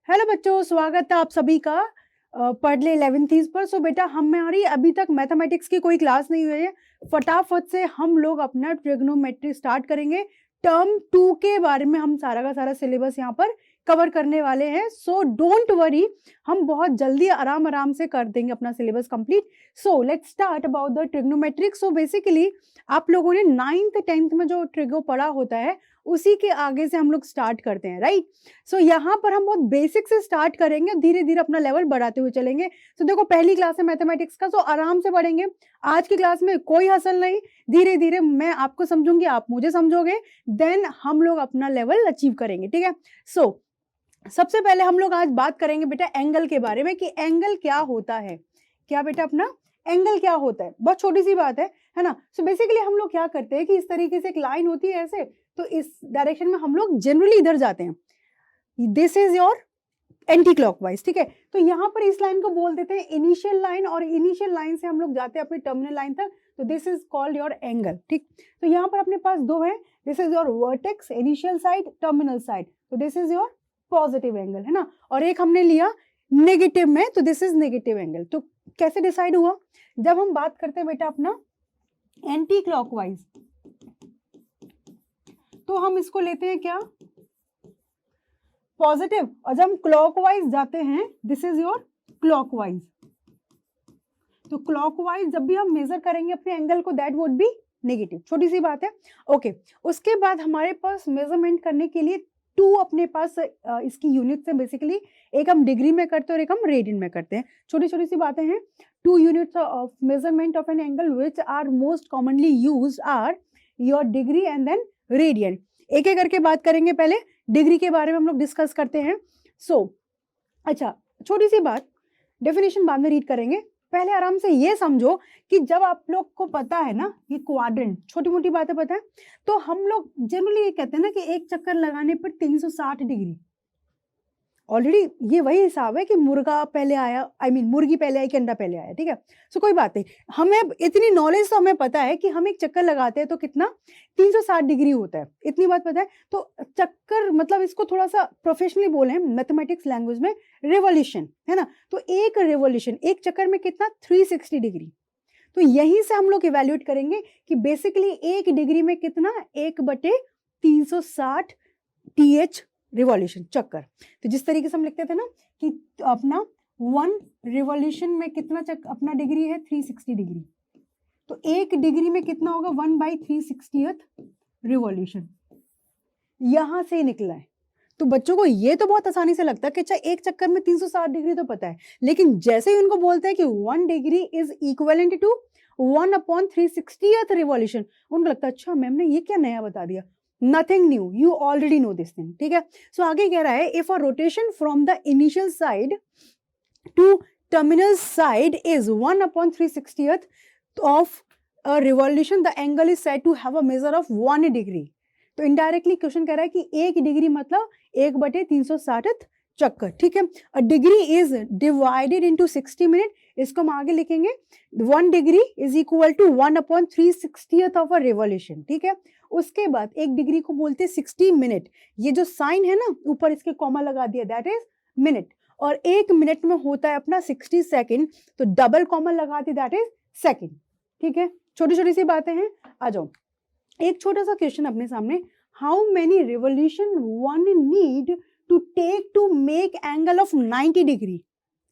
Hello बच्चों, स्वागत है आप सभी का पढ़ ले 11th पर। सो बेटा हमारी अभी तक मैथमेटिक्स की कोई क्लास नहीं हुई है। फटाफट से हम लोग अपना ट्रिग्नोमेट्री स्टार्ट करेंगे। टर्म 2 के बारे में हम सारा का सारा सिलेबस यहाँ पर कवर करने वाले हैं। सो डोंट वरी, हम बहुत जल्दी आराम आराम से कर देंगे अपना syllabus complete. So let's start about the trigonometric. So basically आप लोगों ने 9th 10th में जो ट्रिगो पढ़ा होता है उसी के आगे से हम लोग स्टार्ट करते हैं, राइट। सो यहाँ पर हम बहुत बेसिक से स्टार्ट करेंगे, धीरे धीरे अपना लेवल बढ़ाते हुए चलेंगे। सो देखो पहली क्लास है मैथमेटिक्स का, सो आराम से पढ़ेंगे। आज की क्लास में कोई हसल नहीं, धीरे धीरे मैं आपको समझूंगी, आप मुझे समझोगे, देन हम लोग अपना लेवल अचीव करेंगे, ठीक है। सो सबसे पहले हम लोग आज बात करेंगे बेटा एंगल के बारे में कि एंगल क्या होता है। क्या बेटा अपना एंगल क्या होता है, बहुत छोटी सी बात है ना। सो बेसिकली हम लोग क्या करते हैं कि इस तरीके से एक लाइन होती है ऐसे, तो इस डायरेक्शन में हम लोग जनरली इधर जाते हैं। This is your anti clockwise, ठीक है। तो यहाँ पर इस लाइन को बोल देते हैं इनिशियल लाइन, और इनिशियल लाइन से हम लोग जाते हैं अपनी टर्मिनल लाइन तक, तो this is called your angle, ठीक। तो यहाँ पर अपने पास दो है, this is your vertex initial side, terminal side, तो this is your positive angle, है ना। और एक हमने लिया नेगेटिव में, तो दिस इज नेगेटिव एंगल। तो कैसे डिसाइड हुआ, जब हम बात करते हैं बेटा अपना एंटी क्लॉकवाइज, तो हम इसको लेते हैं क्या, पॉजिटिव, और जब हम क्लॉकवाइज जाते हैं दिस इज योर क्लॉकवाइज। तो क्लॉकवाइज जब भी हम मेजर करेंगे अपने एंगल को, दैट वुड बी नेगेटिव। छोटी सी बात है, ओके। उसके बाद हमारे पास मेजरमेंट करने के लिए टू अपने पास इसकी यूनिट्स है बेसिकली, एक हम डिग्री में करते हैं और एक हम रेडियन में करते हैं। छोटी छोटी सी बातें हैं। Two units of measurement of an angle which are most commonly used are your degree and then radian. एक एक करके बात करेंगे। पहले डिग्री के बारे में हम लोग डिस्कस करते हैं। अच्छा, छोटी सी बात, डेफिनेशन बाद में रीड करेंगे, पहले आराम से ये समझो कि जब आप लोग को पता है ना ये क्वाड्रेंट, छोटी मोटी बातें पता है, तो हम लोग जनरली ये कहते हैं ना कि एक चक्कर लगाने पर 360 डिग्री। ऑलरेडी ये वही हिसाब है कि मुर्गा पहले आया, मुर्गी पहले आई कि अंडा पहले आया, ठीक है। सो कोई बात नहीं, हमें इतनी नॉलेज तो हमें पता है कि हम एक चक्कर लगाते हैं तो कितना 360 डिग्री होता है, इतनी बात पता है। तो चक्कर मतलब इसको थोड़ा सा प्रोफेशनली बोले मैथमेटिक्स लैंग्वेज में रेवोल्यूशन, है ना। तो एक रेवोल्यूशन, एक चक्कर में कितना 360 डिग्री। तो यहीं से हम लोग इवेल्युएट करेंगे कि बेसिकली एक डिग्री में कितना 1/360 TH रिवॉल्यूशन, चक्कर। तो जिस तरीके से हम लिखते थे ना कि अपना 1 रिवॉल्यूशन में कितना अपना डिग्री है 360 डिग्री, तो एक डिग्री में कितना होगा 1/360th रिवॉल्यूशन, यहां से निकला है। तो बच्चों को ये तो बहुत आसानी से लगता है कि अच्छा एक चक्कर में 360 डिग्री तो पता है, लेकिन जैसे ही उनको बोलते हैं कि 1 degree is equivalent to 1/360th revolution, उनको लगता है अच्छा मैम ने ये क्या नया बता दिया। Nothing new, you already know this thing, ठीक है। सो आगे कह रहा है if a rotation from the initial side to terminal side is 1/360th of a revolution, the angle is said to have a measure of 1 degree. तो indirectly question कह रहा है कि एक डिग्री मतलब 1/360th चक्कर, ठीक है। A degree is divided into 60 minute, इसको हम आगे लिखेंगे 1 degree is equal to 1/360th of a revolution, ठीक है। उसके बाद एक डिग्री को बोलते हैं 60 मिनट, ये जो साइन है ना ऊपर इसके कॉमा लगा दिया, दैट इज मिनट। और एक मिनट में होता है अपना 60 सेकेंड, तो डबल कॉमा लगा दी, दैट इज सेकेंड, ठीक है। छोटी छोटी सी बातें हैं। आ जाओ, एक छोटा सा क्वेश्चन अपने सामने, how many revolution one need to take to make angle of 90 degree,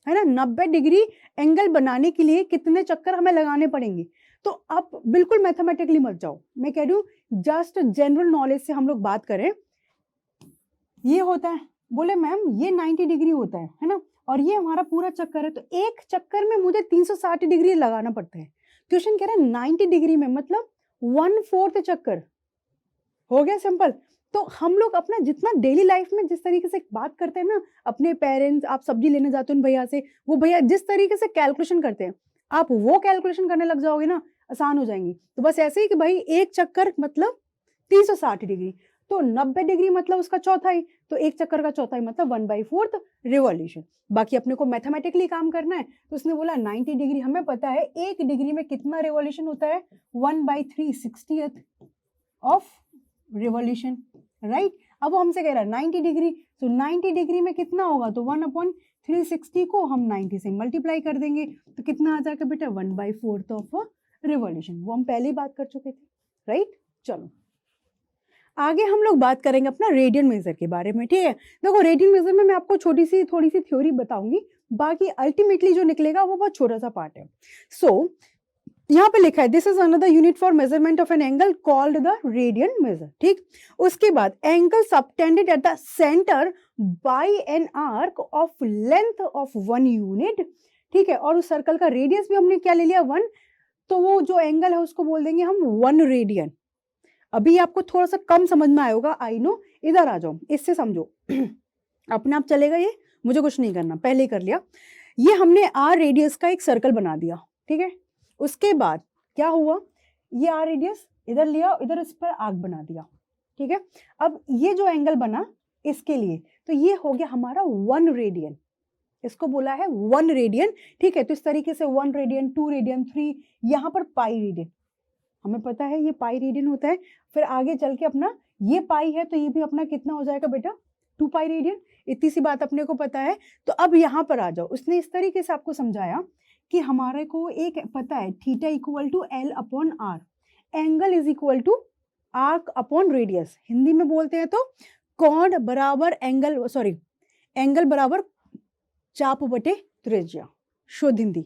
है ना। 90 डिग्री एंगल बनाने के लिए कितने चक्कर हमें लगाने पड़ेंगे। तो आप बिल्कुल मैथमेटिकली मत जाओ, मैं कह रही हूँ जस्ट जनरल नॉलेज से हम लोग बात करें। ये होता है, बोले मैम ये 90 डिग्री होता है ना, और ये हमारा पूरा चक्कर है, तो एक चक्कर में मुझे 360 डिग्री लगाना पड़ता है। क्वेश्चन कह रहा है 90 डिग्री में मतलब 1/4 चक्कर, हो गया सिंपल। तो हम लोग अपना जितना डेली लाइफ में जिस तरीके से बात करते हैं ना, अपने पेरेंट्स, आप सब्जी लेने जाते हो उन भैया से, वो भैया जिस तरीके से कैलकुलेशन करते हैं, आप वो कैलकुलेशन करने लग जाओगे ना, आसान हो जाएंगी। तो बस ऐसे ही कि भाई एक चक्कर मतलब 360 डिग्री, तो 90 डिग्री मतलब उसका चौथाई, तो एक चक्कर का चौथाई मतलब 1/4 रिवॉल्यूशन। बाकी अपने को मैथमेटिकली काम करना है, तो उसने बोला 90 डिग्री, हमें पता है एक डिग्री में कितना रिवॉल्यूशन होता है 1/360th ऑफ रिवॉल्यूशन, राइट। अब वो हमसे कह रहा है 90 डिग्री, तो 90 डिग्री में कितना होगा, तो 1/360 को हम 90 से मल्टीप्लाई कर देंगे, तो कितना आ जाएगा बेटा 1/4 ऑफ रिवॉल्यूशन। वो हम पहले ही बात कर चुके थे, राइट। चलो आगे हम लोग बात करेंगे अपना रेडियन मेजर के बारे में, ठीक है। देखो रेडियन मेजर में मैं आपको थोड़ी सी थ्योरी बताऊंगी, बाकी अल्टीमेटली जो निकलेगा वो बहुत छोटा सा पार्ट है। सो यहाँ पे लिखा है this is another unit for measurement of an angle called the radian measure, ठीक। उसके बाद angle subtended at the centre by an arc of length of 1 unit, ठीक है। और उस सर्कल का रेडियस भी हमने क्या ले लिया 1, तो वो जो एंगल है उसको बोल देंगे हम 1 रेडियन। अभी आपको थोड़ा सा कम समझ में आया होगा, आई नो। इधर आ जाओ, इससे समझो अपने आप चलेगा ये, मुझे कुछ नहीं करना, पहले ही कर लिया। ये हमने आर रेडियस का एक सर्कल बना दिया, ठीक है। उसके बाद क्या हुआ, ये आर रेडियस इधर लिया, इधर इस पर आर्क बना दिया, ठीक है। अब ये जो एंगल बना इसके लिए, तो ये हो गया हमारा 1 रेडियन, इसको बोला है 1 रेडियन, ठीक है। तो इस तरीके से 1 रेडियन, 2 रेडियन, 3, यहाँ पर पाई रेडियन, हमें पता है ये पाई रेडियन होता है। फिर आगे चल के अपना ये पाई है, तो ये भी अपना कितना हो जाएगा बेटा 2 पाई रेडियन। इतनी सी बात अपने को पता है। तो अब यहाँ पर आ जाओ, उसने इस तरीके से आपको समझाया कि हमारे को एक पता है theta equal to L upon R, angle is equal to arc upon radius. Hindi में बोलते हैं तो कोण बराबर एंगल, सॉरी एंगल बराबर चाप बटे त्रिज्या, शुद्ध हिंदी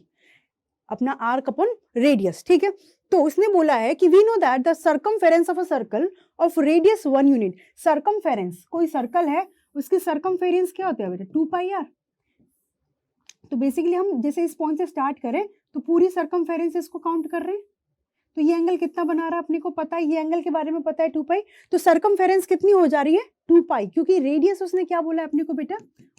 अपना आर्क अपॉन रेडियस, ठीक है। तो उसने बोला है कि we know that the circumference of a circle of radius 1 unit. Circumference, कोई सर्कल है उसकी सर्कमफेरेंस क्या होता है बेटा 2 पाई आर। तो बेसिकली हम जैसे इस पॉइंट से स्टार्ट करें तो पूरी सर्कमफेरेंस इसको काउंट कर रहे हैं। तो ये एंगल कितना बना रहा है अपने को पता है, ये एंगल के बारे में पता है 2 पाई। तो सर्कमफेरेंस कितनी हो जा रही है 2 पाई, क्योंकि रेडियस उसने क्या बोला है अपने को बेटा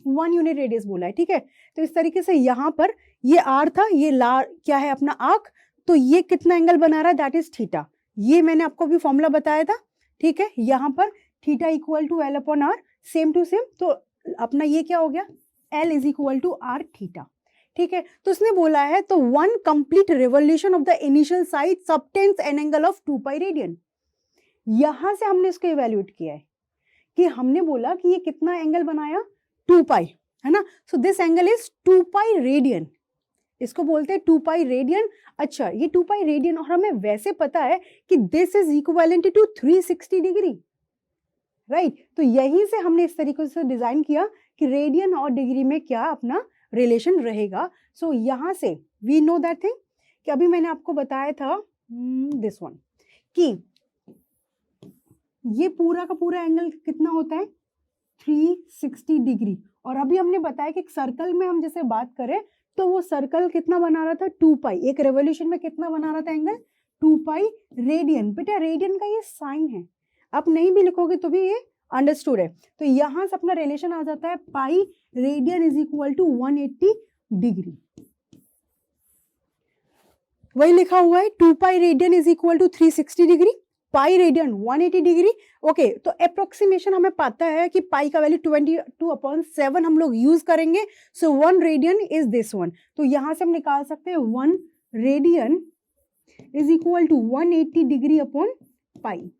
1 यूनिट रेडियस बोला है, ठीक है। तो इस तरीके से यहाँ पर ये आर था, ये क्या है अपना आर्क, तो ये कितना एंगल बना रहा है दैट इज थीटा। ये मैंने आपको भी फॉर्मूला बताया था, ठीक है। यहाँ पर theta equal to L upon R, same to same. तो अपना ये क्या हो गया L is equal to R theta, ठीक है। तो उसने बोला है तो 1 complete revolution of the initial side subtends an angle of 2 pi radian. यहां से हमने इसको इवेल्युएट किया है कि हमने बोला कि ये कितना एंगल बनाया 2 पाई, है ना। So this angle is 2 pi radian, इसको बोलते हैं 2 पाई रेडियन। अच्छा ये 2 पाई रेडियन, और हमें वैसे पता है कि this is equivalent to 360 degree, right. तो यहीं से हमने इस तरीके से डिजाइन किया कि रेडियन और डिग्री में क्या अपना रिलेशन रहेगा। सो यहां से वी नो दैट थिंग कि अभी मैंने आपको बताया था दिस वन कि ये पूरा का पूरा एंगल कितना होता है 360 डिग्री। और अभी हमने बताया कि सर्कल में हम जैसे बात करें तो वो सर्कल कितना बना रहा था 2 पाई, एक रेवोल्यूशन में कितना बना रहा था एंगल 2 पाई रेडियन। बेटा रेडियन का ये साइन है, आप नहीं भी लिखोगे तो भी ये अंडरस्टूड है। तो यहां से अपना रिलेशन आ जाता है pi radian is equal to 180 degree, वही लिखा हुआ है 2 pi radian is equal to 360 degree, pi radian 180 degree. Okay तो अप्रोक्सीमेशन हमें पता है कि पाई का वैल्यू 22/7 हम लोग यूज करेंगे। So 1 radian is this one, तो यहां से हम निकाल सकते हैं 1 radian is equal to 180 degree upon pi.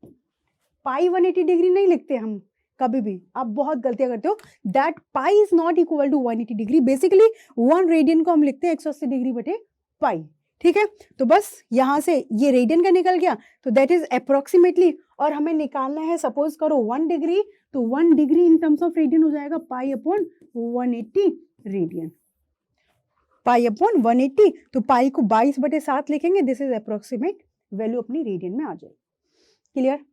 Pi 180 degree नहीं लिखते हम कभी भी, आप बहुत गलतियां करते हो। That pi is not equal to 180 degree, basically 1 radian को हम लिखते हैं 180 डिग्री बटे पाई, ठीक है। तो बस यहां से ये रेडियन का निकल गया, तो दैट इज अप्रोक्सीमेटली। और हमें निकालना है सपोज करो 1 डिग्री, तो 1 degree in terms of radian हो जाएगा pi upon 180 radian, pi upon 180। तो पाई को 22/7 लिखेंगे, दिस इज अप्रोक्सीमेट वैल्यू अपनी रेडियन में आ जाएगी। क्लियर।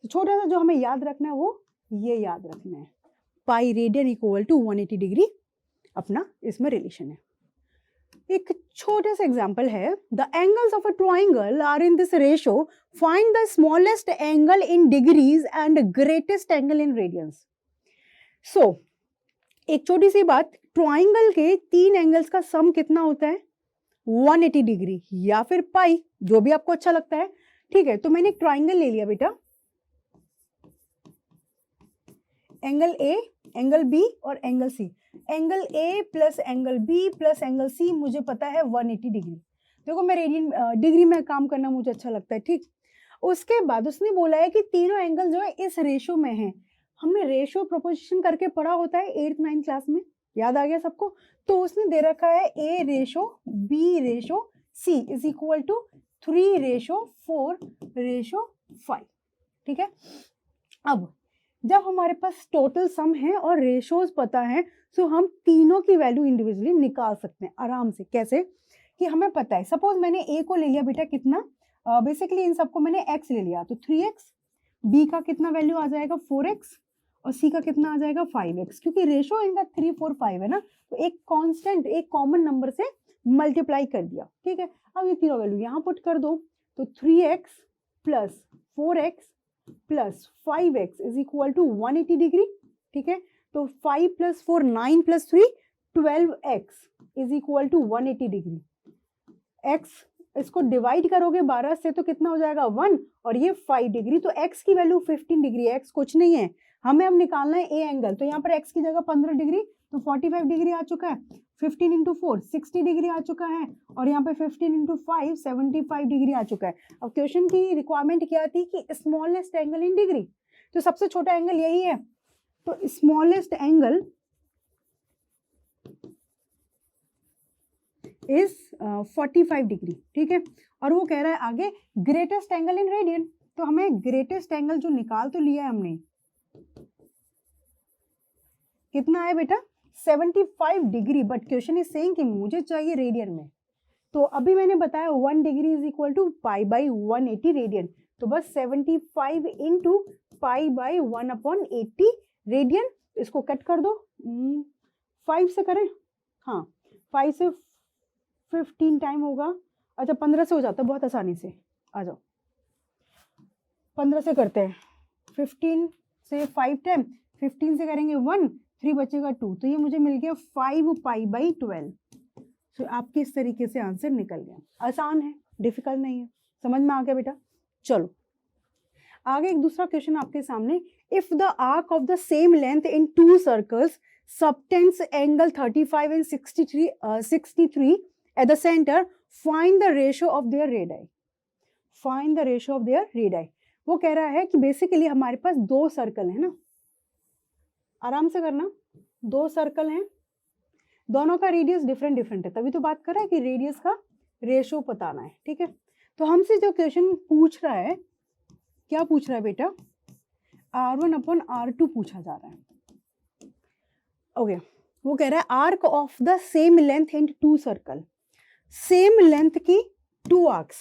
छोटा सा जो हमें याद रखना है वो ये याद रखना है, pi radian equal to 180 degree अपना इसमें रिलेशन है। एक छोटा सा एग्जांपल है, the angles of a triangle are in this ratio, find the smallest angle in degrees and greatest angle in radians. So एक छोटी सी बात, ट्रायंगल के 3 एंगल्स का सम कितना होता है 180 डिग्री या फिर पाई, जो भी आपको अच्छा लगता है, ठीक है। तो मैंने एक ट्रायंगल ले लिया बेटा, एंगल ए, एंगल बी और angle C. Angle A plus angle B plus angle C मुझे पता है 180 डिग्री। देखो मैं रेडियन डिग्री में काम करना मुझे अच्छा लगता है, ठीक। उसके बाद उसने बोला है कि तीनों एंगल जो है इस रेशियो में है, हमने रेशो प्रोपोजिशन करके पढ़ा होता है 8th 9th क्लास में, याद आ गया सबको? तो उसने दे रखा है A ratio B ratio C is equal to 3 ratio 4 ratio 5, ठीक है। अब जब हमारे पास टोटल सम है और रेशोज पता है तो हम तीनों की वैल्यू इंडिविजुअली निकाल सकते हैं आराम से। कैसे? कि हमें पता है, सपोज मैंने A को ले लिया बेटा कितना, बेसिकली इन सबको मैंने x ले लिया, तो 3x, B का कितना वैल्यू आ जाएगा 4x, और C का कितना आ जाएगा 5x, क्योंकि रेशो इनका 3 4 5 है ना, तो एक कांस्टेंट एक कॉमन नंबर से मल्टीप्लाई कर दिया, ठीक है। अब ये तीनों वैल्यू यहाँ पुट कर दो, तो 3x plus 4x plus 5x is equal to 180 degree, ठीक है। तो 5 plus 4 9 plus 3 12x is equal to 180 degree. x इसको डिवाइड करोगे 12 से तो कितना हो जाएगा 1, और ये 5 डिग्री, तो x की वैल्यू 15 डिग्री है। x कुछ नहीं है, हमें अब निकालना है a एंगल, तो यहाँ पर x की जगह 15 डिग्री, तो 45 डिग्री आ चुका है। 15 इंटू 4 60 डिग्री आ चुका है, और यहाँ पे 15 इंटू 5 75 डिग्री आ चुका है। अब क्वेश्चन की रिक्वायरमेंट क्या थी कि स्मॉलेस्ट एंगल इन डिग्री, तो सबसे छोटा एंगल यही है, तो स्मॉलेस्ट एंगल इज 45 डिग्री, ठीक है। और वो कह रहा है आगे ग्रेटेस्ट एंगल इन रेडियन, तो हमें ग्रेटेस्ट एंगल जो निकाल तो लिया है हमने, कितना है बेटा 75 degree, but question is saying कि मुझे चाहिए रेडियन में। तो अभी मैंने बताया 1 degree is equal to pi by 180 radian, तो बस 75 इंटू पाई बाई 1/80 रेडियन, इसको कट कर दो, 5 से करें, हाँ 5 से 15 टाइम होगा, अच्छा 15 से हो जाता है बहुत आसानी से, आ जाओ 15 से करते हैं, 15 से 5 टाइम, 15 से करेंगे 1, 3 बचेगा 2, तो ये मुझे मिल गया 5 पाई बाई 12। तो आपके इस तरीके से आंसर निकल गया, आसान है, डिफिकल्ट नहीं है, समझ में आ गया बेटा। चलो आगे एक दूसरा क्वेश्चन आपके सामने, if the arc of the same length in to circles subtends angle 35 and 63 at the center, find the ratio of their radii, find the ratio of their radii। वो कह रहा है कि बेसिकली हमारे पास दो सर्कल है ना, आराम से करना, दो सर्कल हैं, दोनों का रेडियस डिफरेंट है, तभी तो बात कर रहा है कि रेडियस का रेशो बताना है, ठीक है। तो हमसे जो क्वेश्चन पूछ रहा है, क्या पूछ रहा है बेटा, R1/R2 पूछा जा रहा है, ओके। वो कह रहा है arc of the same length in two circle, same length की टू आर्क्स,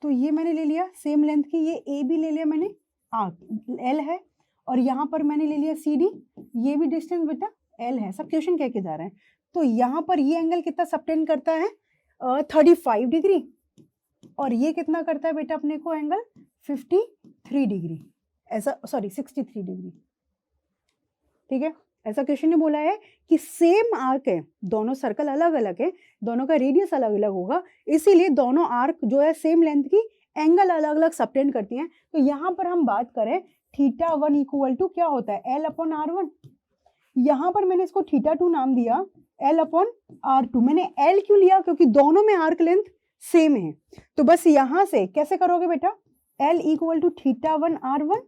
तो ये मैंने ले लिया सेम लेंथ की, ये ए बी ले लिया मैंने, आर्क एल है, और यहाँ पर मैंने ले लिया सी डी, ये भी डिस्टेंस बेटा एल है, सब क्वेश्चन कह के जा रहे हैं। तो यहाँ पर ये एंगल कितना सबटेंड करता है 35 डिग्री, और ये कितना करता है बेटा अपने को एंगल 53 डिग्री, ऐसा सॉरी 63 डिग्री, ठीक है। ऐसा क्वेश्चन ने बोला है कि सेम आर्क है, दोनों सर्कल अलग अलग है, दोनों का रेडियस अलग अलग होगा, इसीलिए दोनों आर्क जो है सेम लेंथ की एंगल अलग अलग सबटेंड करती हैं। तो यहाँ पर हम बात करें θ1 इक्वल टू क्या होता है L/R1, यहाँ पर मैंने इसको θ2 नाम दिया, L/R2। मैंने L क्यों लिया, क्योंकि दोनों में आर्क लेंथ सेम है, तो बस यहाँ से कैसे करोगे बेटा, L इक्वल टू θ1R1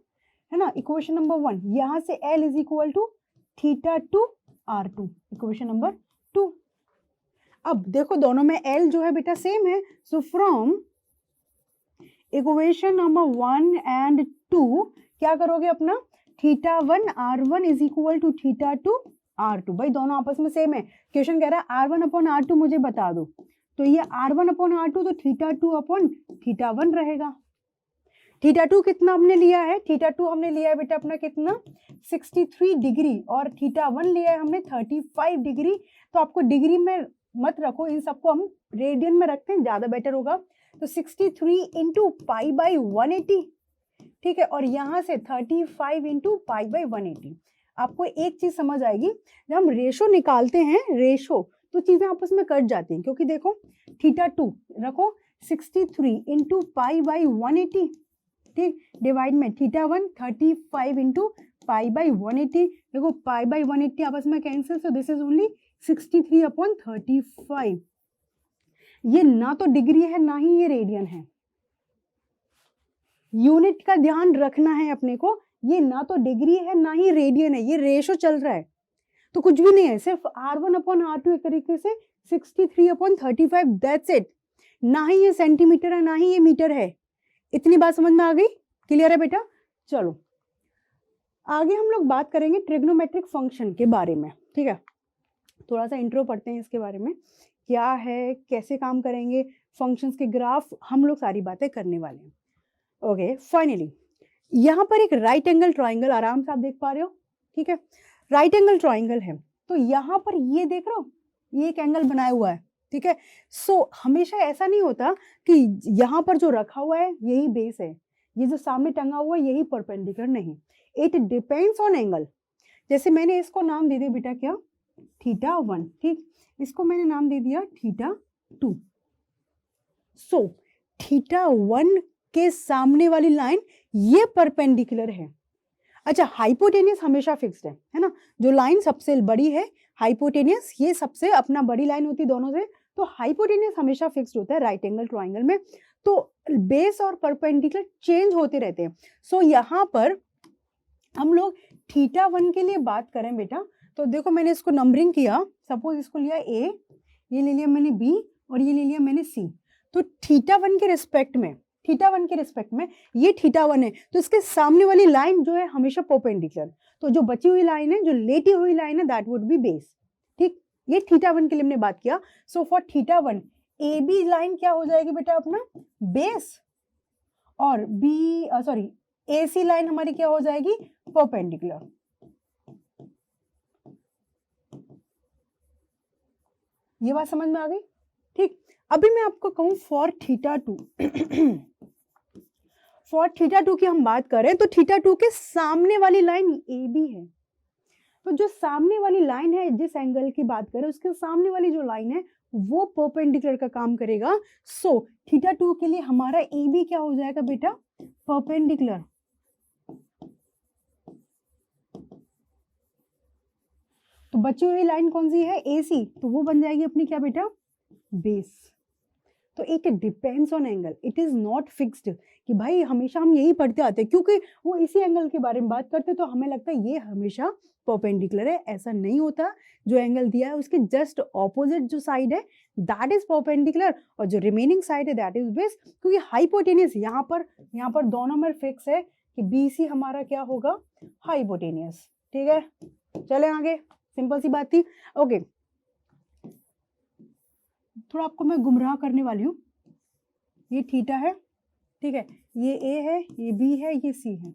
है ना, इक्वेशन नंबर 1, यहाँ से L is equal to θ2R2, equation number 2। अब देखो दोनों में L जो है बेटा सेम है, so from equation number 1 and 2 क्या करोगे अपना, θ1R1 is equal to θ2R2, भाई दोनों आपस में सेम है। क्वेश्चन कह रहा है R1/R2 मुझे बता दो, तो ये R1/R2 तो θ2/θ1 रहेगा। θ2 कितना हमने लिया है, θ2 हमने लिया है बेटा अपना कितना 63 डिग्री, और θ1 लिया है हमने 35 डिग्री। तो आपको डिग्री में मत रखो, इन सबको हम रेडियन में रखते हैं, ज्यादा बेटर होगा। तो 63 इंटू पाई बाई 180, ठीक है, और यहाँ से 35 इंटू पाई बाई 180। आपको एक चीज समझ आएगी, जब हम रेशो निकालते हैं, रेशो तो चीजें आपस में कट जाती हैं, क्योंकि देखो θ2 रखो 63 इंटू पाई बाई 180, ठीक, डिवाइड में θ1 35 इंटू पाई बाई 180, देखो पाई बाई 180 आपस में cancel, so this is only 63/35। ये ना तो डिग्री है ना ही ये रेडियन है, यूनिट का ध्यान रखना है अपने को, ये ना तो डिग्री है ना ही रेडियन है, ये रेशो चल रहा है, तो कुछ भी नहीं है, सिर्फ R1/R2 एक तरीके से 63/35, दैट्स इट। ना ही ये सेंटीमीटर है ना ही ये मीटर है। इतनी बात समझ में आ गई? क्लियर है बेटा? चलो आगे हम लोग बात करेंगे ट्रिग्नोमेट्रिक फंक्शन के बारे में, ठीक है। थोड़ा सा इंट्रो पढ़ते हैं इसके बारे में, क्या है, कैसे काम करेंगे, फंक्शंस के ग्राफ, हम लोग सारी बातें करने वाले हैं। ओके, फाइनली यहाँ पर एक राइट एंगल ट्राइंगल आराम से आप देख पा रहे हो, ठीक है। राइट एंगल ट्राइंगल है, तो यहाँ पर ये देख रहे हो, ये एक एंगल बनाया हुआ है, ठीक है। सो हमेशा ऐसा नहीं होता कि यहाँ पर जो रखा हुआ है यही बेस है, ये जो सामने टंगा हुआ है यही परपेंडिकुलर, नहीं, इट डिपेंड्स ऑन एंगल। जैसे मैंने इसको नाम दे दिया बेटा क्या, θ1, ठीक, इसको मैंने नाम दे दिया θ2। सो θ1 के सामने वाली लाइन ये परपेंडिकुलर है। अच्छा, हाइपोटेनियस हमेशा फिक्स्ड है ना, जो लाइन सबसे बड़ी है हाइपोटेनियस, ये सबसे अपना बड़ी लाइन होती है दोनों से, तो हाइपोटेनियस हमेशा फिक्स्ड होता है राइट एंगल ट्राइंगल में। तो बेस और परपेंडिकुलर चेंज होते रहते हैं। सो यहाँ पर हम लोग θ1 के लिए बात करें बेटा, तो देखो मैंने इसको नंबरिंग किया, सपोज इसको लिया A, ये ले लिया मैंने B और ये ले लिया मैंने C। तो θ1 के रिस्पेक्ट में, θ1 के रिस्पेक्ट में ये θ1 है, तो इसके सामने वाली लाइन जो है हमेशा परपेंडिकुलर, तो जो बची हुई लाइन है, जो लेटी हुई लाइन है, दैट वुड बी बेस, ठीक। ये θ1 के लिए हमने बात किया। सो फॉर θ1 AB लाइन क्या हो जाएगी बेटा अपना, बेस, और AC लाइन हमारी क्या हो जाएगी, परपेंडिकुलर। ये बात समझ में आ गई, ठीक। अभी मैं आपको कहूं फॉर θ2 फॉर θ2 की हम बात करें तो θ2 के सामने वाली लाइन AB है, तो जो सामने वाली लाइन है, जिस एंगल की बात करें उसके सामने वाली जो लाइन है वो परपेंडिकुलर का काम करेगा। सो θ2 के लिए हमारा AB क्या हो जाएगा बेटा, परपेंडिकुलर। तो बची हुई लाइन कौन सी है, AC, तो वो बन जाएगी अपनी क्या बेटा, बेस। तो it depends on angle, it is not fixed कि भाई हमेशा हम यही पढ़ते आते हैं, क्योंकि वो इसी एंगल के बारे में बात करते तो हमें लगता है ये हमेशा परपेंडिकुलर है, ऐसा नहीं होता। जो एंगल दिया है उसके जस्ट ऑपोजिट जो साइड है दैट इज परपेंडिकुलर, और जो रिमेनिंग साइड है दैट इज बेस, क्योंकि हाइपोटेनियस यहाँ पर दोनों में फिक्स है कि BC हमारा क्या होगा, हाइपोटेनियस, ठीक है। चले आगे, सिंपल सी बात थी। ओके, थोड़ा आपको मैं गुमराह करने वाली हूँ। ये θ है, ठीक है, ये A है, ये B है, ये C है।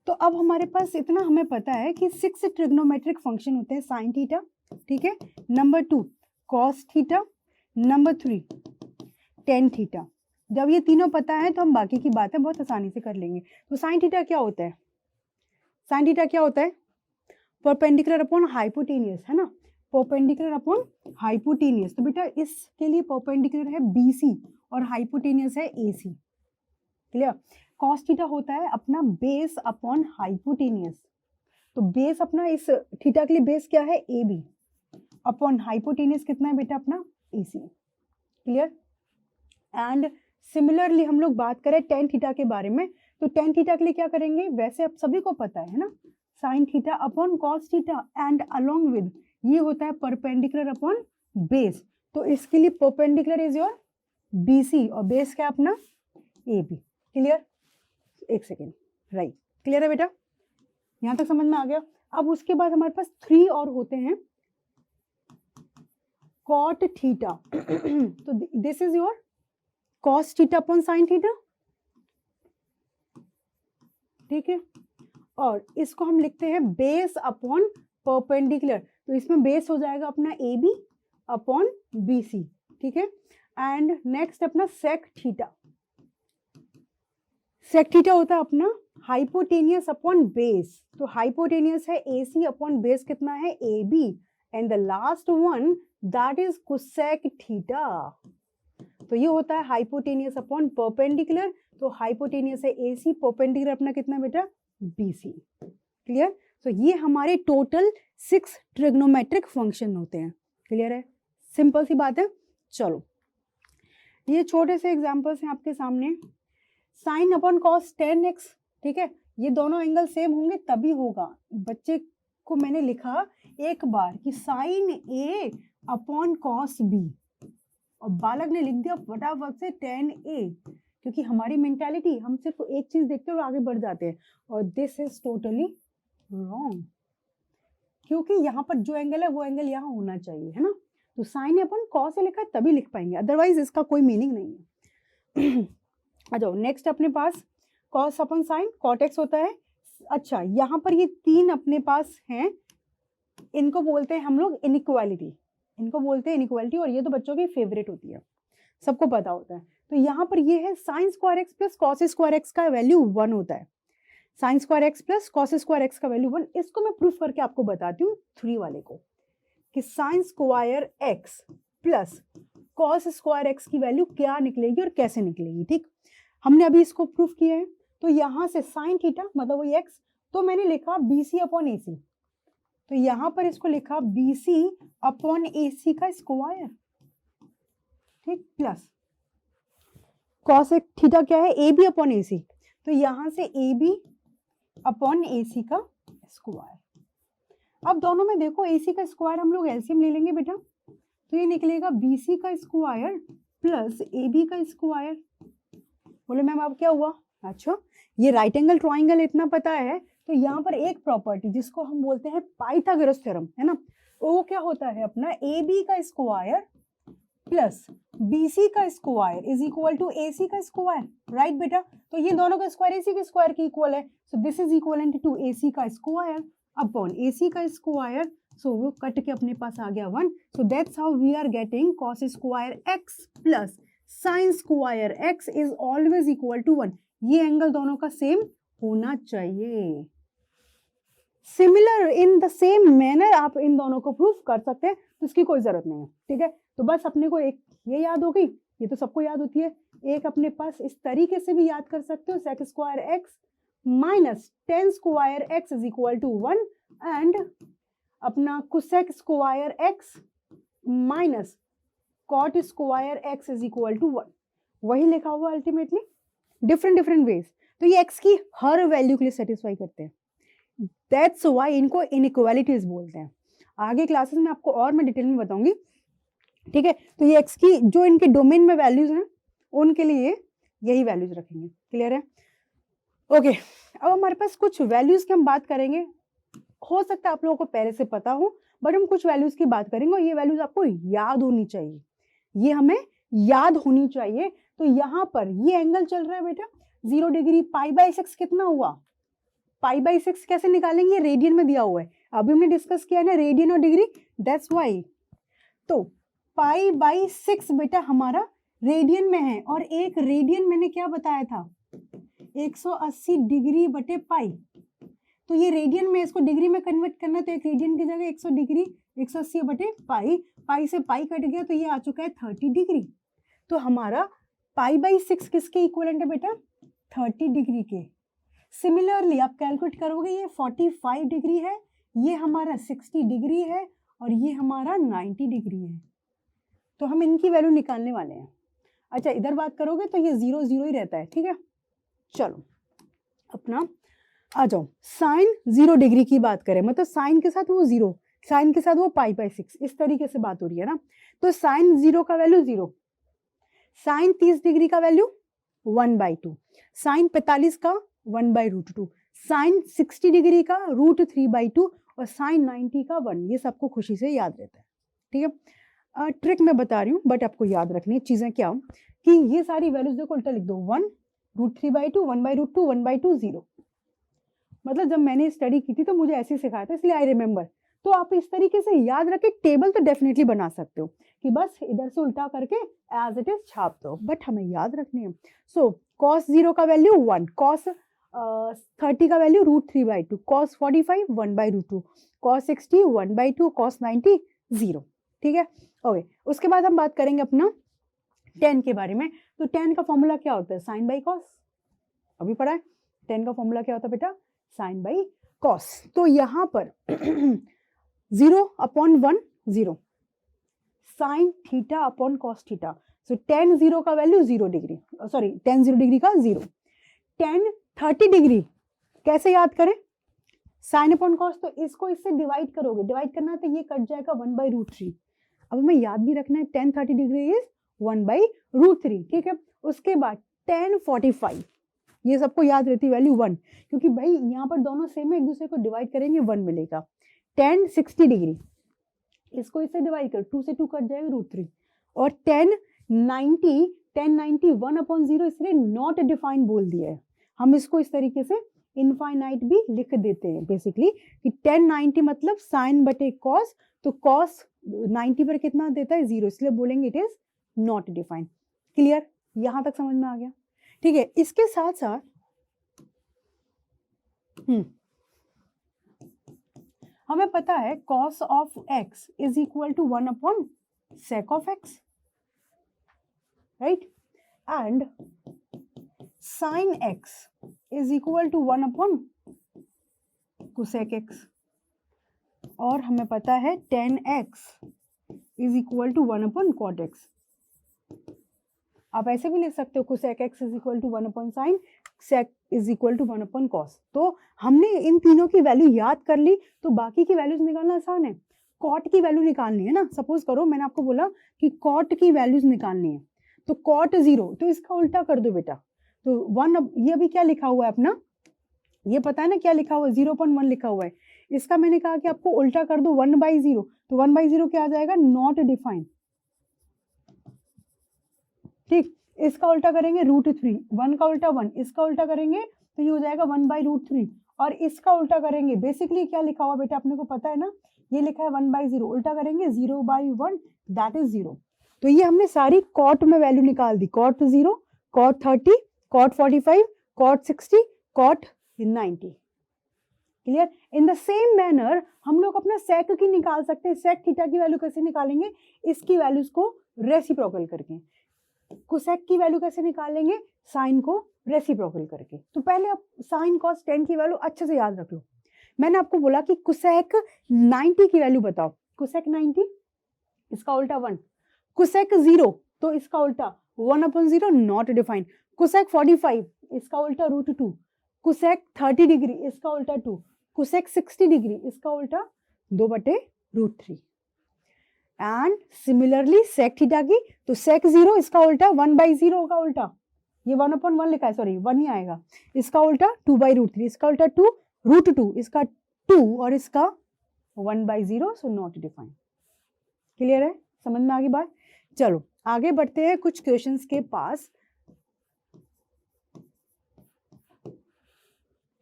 तो अब हमारे पास इतना हमें पता है कि 6 ट्रिग्नोमेट्रिक फंक्शन होते हैं, साइन थीटा, ठीक है, number 2 cos theta, number 3 tan theta. जब ये तीनों पता है तो हम बाकी की बातें बहुत आसानी से कर लेंगे। तो साइन थीटा क्या होता है, साइन थीटा क्या होता है, परपेंडिकुलर अपॉन हाइपोटेनियस, है ना, परपेंडिकुलर अपॉन हाइपोटेनियस। तो बेटा इसके लिए परपेंडिकुलर है BC और हाइपोटेनियस है AC, क्लियर। कॉस थीटा होता है अपना बेस अपॉन हाइपोटेनियस, तो बेस अपना इस थीटा के लिए बेस क्या है, AB, अपॉन हाइपोटेनियस कितना है बेटा अपना, AC, क्लियर। एंड सिमिलरली हम लोग बात करें टेन थीटा के बारे में, तो टेन थीटा के लिए क्या करेंगे, वैसे आप सभी को पता है ना, sign theta upon cos theta and along with ये होता है परपेंडिकुलर अपॉन बेस। तो इसके लिए परपेंडिकुलर इज योर BC और बेस क्या अपना AB, क्लियर। एक सेकेंड, राइट, क्लियर है बेटा, यहां तक समझ में आ गया। अब उसके बाद हमारे पास 3 और होते हैं, कॉट थीटा तो this is your cos theta upon sine theta, ठीक है, और इसको हम लिखते हैं बेस अपॉन परपेंडिकुलर, तो इसमें बेस हो जाएगा अपना AB अपॉन BC, ठीक है। एंड नेक्स्ट अपना सेक थीटा, सेक थीटा होता है अपना हाइपोटेनियस अपॉन बेस, तो हाइपोटेनियस है AC अपॉन बेस कितना है AB, and the last one that is cosec theta, तो ये होता है हाइपोटेनियस अपॉन परपेंडिकुलर, तो हाइपोटेनियस है AC, परपेंडिकुलर अपना कितना बेटा BC, क्लियर। तो ये हमारे टोटल 6 ट्रिग्नोमेट्रिक फंक्शन होते हैं, क्लियर है, सिंपल सी बात है। चलो ये छोटे से एग्जांपल्स हैं आपके सामने, साइन अपॉन कॉस 10x, ठीक है, ये दोनों एंगल सेम होंगे तभी होगा। बच्चे को मैंने लिखा एक बार कि साइन ए अपॉन कॉस बी, और बालक ने लिख दिया फटाफट से tan a, क्योंकि हमारी मेंटालिटी हम सिर्फ एक चीज देखते हैं और आगे बढ़ जाते हैं, और दिस इज टोटली रॉन्ग, क्योंकि यहाँ पर जो एंगल है वो एंगल यहाँ होना चाहिए, है ना। तो साइन अपन कॉस से लिखा है तभी लिख पाएंगे, अदरवाइज इसका कोई मीनिंग नहीं है। आ जाओ नेक्स्ट अपने पास कॉस अपन साइन कॉट एक्स होता है। अच्छा यहाँ पर ये तीन अपने पास हैं, इनको बोलते हैं हम लोग इनइक्वालिटी, इनको बोलते हैं इनइक्वालिटी, और ये तो बच्चों की फेवरेट होती है, सबको पता होता है। तो यहाँ पर ये है sine square x plus cos square x का वैल्यू 1 होता है, sine square x plus cos square x का वैल्यू 1। इसको मैं प्रूफ करके आपको बताती हूँ 3 वाले को, कि sign square x plus cos square x की वैल्यू क्या निकलेगी और कैसे निकलेगी। ठीक, हमने अभी इसको प्रूफ किया है। तो यहाँ से साइन थीटा मतलब वही एक्स, तो मैंने लिखा BC अपॉन AC, तो यहाँ पर इसको लिखा BC अपॉन AC का स्क्वायर, ठीक, प्लस कॉस थीटा क्या है AB अपॉन AC, तो यहाँ से AB अपॉन AC का स्क्वायर। अब दोनों में देखो AC का स्क्वायर हम लोग एलसीएम ले लेंगे बेटा, तो ये निकलेगा BC का स्क्वायर प्लस AB का स्क्वायर। बोले मैम अब क्या हुआ? अच्छा ये राइट एंगल ट्राइंगल इतना पता है, तो यहाँ पर एक प्रॉपर्टी जिसको हम बोलते हैं पाइथागोरस थ्योरम, है ना, वो क्या होता है अपना AB का स्क्वायर प्लस BC का square is equal to AC का स्क्वायर, राइट बेटा। तो ये दोनों का स्क्वायर AC के स्क्वायर के इक्वल है, so this is equivalent to AC का स्क्वायर अपॉन AC का स्क्वायर, सो वो कट के अपने पास आ गया 1। So that's how we are getting cos square x plus sin square x is always equal to 1। ये एंगल दोनों का सेम होना चाहिए। Similar in the same manner आप इन दोनों को प्रूफ कर सकते हैं, तो इसकी कोई जरूरत नहीं है। ठीक है, तो बस अपने को एक ये याद हो गई, ये तो सबको याद होती है। एक अपने पास इस तरीके से भी याद कर सकते हो, sec square x minus tan square x is equal to 1 and अपना cosec square x minus cot square x is equal to 1, वही लिखा हुआ अल्टीमेटली डिफरेंट वेज। तो ये x की हर वैल्यू के लिए सेटिस्फाई करते हैं, दैट्स व्हाई इनको इनइक्वालिटीज बोलते हैं। आगे क्लासेस में आपको और मैं डिटेल में बताऊंगी। ठीक है, तो ये x की जो इनके डोमेन में वैल्यूज हैं उनके लिए यही वैल्यूज रखेंगे। क्लियर है? ओके, अब हमारे पास कुछ वैल्यूज की हम बात करेंगे। हो सकता है आप लोगों को पहले से पता हो, बट हम कुछ वैल्यूज की बात करेंगे और ये वैल्यूज आपको याद होनी चाहिए, ये हमें याद होनी चाहिए। तो यहाँ पर ये एंगल चल रहा है बेटा 0 डिग्री, π/6 कितना हुआ? π/6 कैसे निकालेंगे? रेडियन में दिया हुआ है, अभी हमने डिस्कस किया है ना रेडियन और डिग्री, दैट्स व्हाई। तो π/6 बेटा हमारा रेडियन में है, और एक रेडियन मैंने क्या बताया था 180 डिग्री बटे पाई। तो ये रेडियन में, इसको डिग्री में कन्वर्ट करना, तो एक रेडियन की जगह 100 डिग्री 180 बटे पाई, पाई से पाई कट गया तो ये आ चुका है 30 डिग्री। तो हमारा π/6 किसके इक्वलेंट है बेटा? 30 डिग्री के। सिमिलरली आप कैलकुलेट करोगे, ये 45 डिग्री है, ये हमारा 60 डिग्री है, और ये हमारा 90 डिग्री है। तो हम इनकी वैल्यू निकालने वाले हैं। अच्छा इधर बात करोगे तो ये 0 0 ही रहता है। ठीक है, चलो अपना आ जाओ। साइन 0 डिग्री की बात करें, मतलब साइन के साथ वो 0, साइन के साथ वो π/6, इस तरीके से बात हो रही है ना। तो साइन 0 का वैल्यू 0, साइन 30 डिग्री का वैल्यू 1/2, साइन 45 का 1/√2, साइन 60 डिग्री का √3/2, और साइन 90 का 1। ये सबको खुशी से याद रहता है। ठीक है, ट्रिक मैं बता रही हूँ बट आपको याद रखनी है चीजें क्या कि ये सारी वैल्यूज देखो उल्टा लिख दो, 1 √3/2, 1/√2, 1/2, 0। मतलब जब मैंने स्टडी की थी तो मुझे ऐसे ही सिखाया था, इसलिए आई रिमेम्बर। तो आप इस तरीके से याद रखे, टेबल तो डेफिनेटली बना सकते हो कि बस इधर से उल्टा करके एज इट इज छाप दो, बट हमें याद रखनी है। सो cos 0 का वैल्यू 1, cos 30 का वैल्यू √3/2, cos 45 1/√2, cos 60 1/2, cos 90 0। ठीक है, ओके। उसके बाद हम बात करेंगे अपना tan के बारे में। तो tan का फॉर्मूला क्या होता है? साइन बाई कॉस, अभी पढ़ा है। tan का फॉर्मूला क्या होता है बेटा? Sine by cos. तो यहाँ पर 0/1 0, sine theta upon cos theta. So tan 0 का value 0 degree, sorry tan 0 degree का 0, tan 30 डिग्री कैसे याद करें? साइन अपॉन कॉस, तो इसको इससे डिवाइड करोगे, डिवाइड करना है तो ये कट जाएगा 1/√3। अब हमें याद भी रखना है tan 30 डिग्री इज 1/√3, ठीक है। उसके बाद tan 45, ये सबको याद रहती है वैल्यू 1, क्योंकि भाई यहाँ पर दोनों सेम है, एक दूसरे को डिवाइड करेंगे 1 मिलेगा। tan 60 डिग्री, इसको इससे डिवाइड कर, 2 से 2 कट जाएगा √3। और tan 90 1/0, इसलिए नॉट डिफाइंड बोल दिया है। हम इसको इस तरीके से इनफाइनाइट भी लिख देते हैं बेसिकली, कि tan 90 मतलब साइन बटे कॉस, तो कॉस 90 पर कितना देता है 0, इसलिए बोलेंगे it is not defined. Clear? यहां तक समझ में आ गया, ठीक है। इसके साथ साथ हमें पता है cos of x is equal to 1/sec of x, right, and sin x is equal to 1/cosec x, और हमें पता है tan x is equal to 1/cot x। आप ऐसे भी लिख सकते हो cosec x is equal to 1/sin, sec is equal to 1/cos। तो हमने इन तीनों की वैल्यू याद कर ली, तो बाकी की वैल्यूज निकालना आसान है। cot की वैल्यू निकालनी है ना, सपोज करो मैंने आपको बोला कि cot की वैल्यूज निकालनी है, तो cot 0, तो इसका उल्टा कर दो बेटा, तो 1, ये अभी क्या लिखा हुआ है अपना, ये पता है ना क्या लिखा हुआ है, 0.1 लिखा हुआ है। इसका मैंने कहा कि आपको उल्टा कर दो 1/0, तो 1/0 क्या आ जाएगा, नॉट डिफाइंड, ठीक। इसका उल्टा करेंगे √3, 1 का उल्टा 1, इसका उल्टा करेंगे तो ये हो जाएगा 1/√3, और इसका उल्टा करेंगे, बेसिकली क्या लिखा हुआ बेटा अपने को पता है ना, ये लिखा है 1/0, उल्टा करेंगे 0/1, दैट इज 0। तो ये हमने सारी कॉट में वैल्यू निकाल दी, cot 0, cot 30, cot 45, cot 60, cot 90। Clear? In the same manner हम लोग अपना sec की निकाल सकते हैं। sec थीटा की वैल्यू कैसे निकालेंगे, इसकी वैल्यूज को रेसिप्रोकल करके। cosec की वैल्यू कैसे निकालेंगे, साइन को रेसिप्रोकल करके। तो पहले आप साइन cos tan की वैल्यू अच्छे से याद रख लो। मैंने आपको बोला कि cosec 90 की वैल्यू बताओ, cosec 90 इसका उल्टा 1, cosec 0 तो इसका उल्टा 1/0, नॉट डिफाइंड, cosec 45 इसका उल्टा √2, cosec 30 डिग्री इसका उल्टा 2, cosec 60 डिग्री इसका उल्टा 2/√3। एंड सिमिलरली sec थीटा की, तो sec 0 इसका उल्टा 1/0 का उल्टा, ये 1/1 लिखा है, सॉरी 1 ही आएगा, इसका उल्टा 2/√3, इसका उल्टा 2, √2, इसका 2 और इसका 1/0, सो नॉट डिफाइंड। क्लियर है? समझ में आ गई बात? चलो आगे बढ़ते हैं कुछ क्वेश्चंस के पास,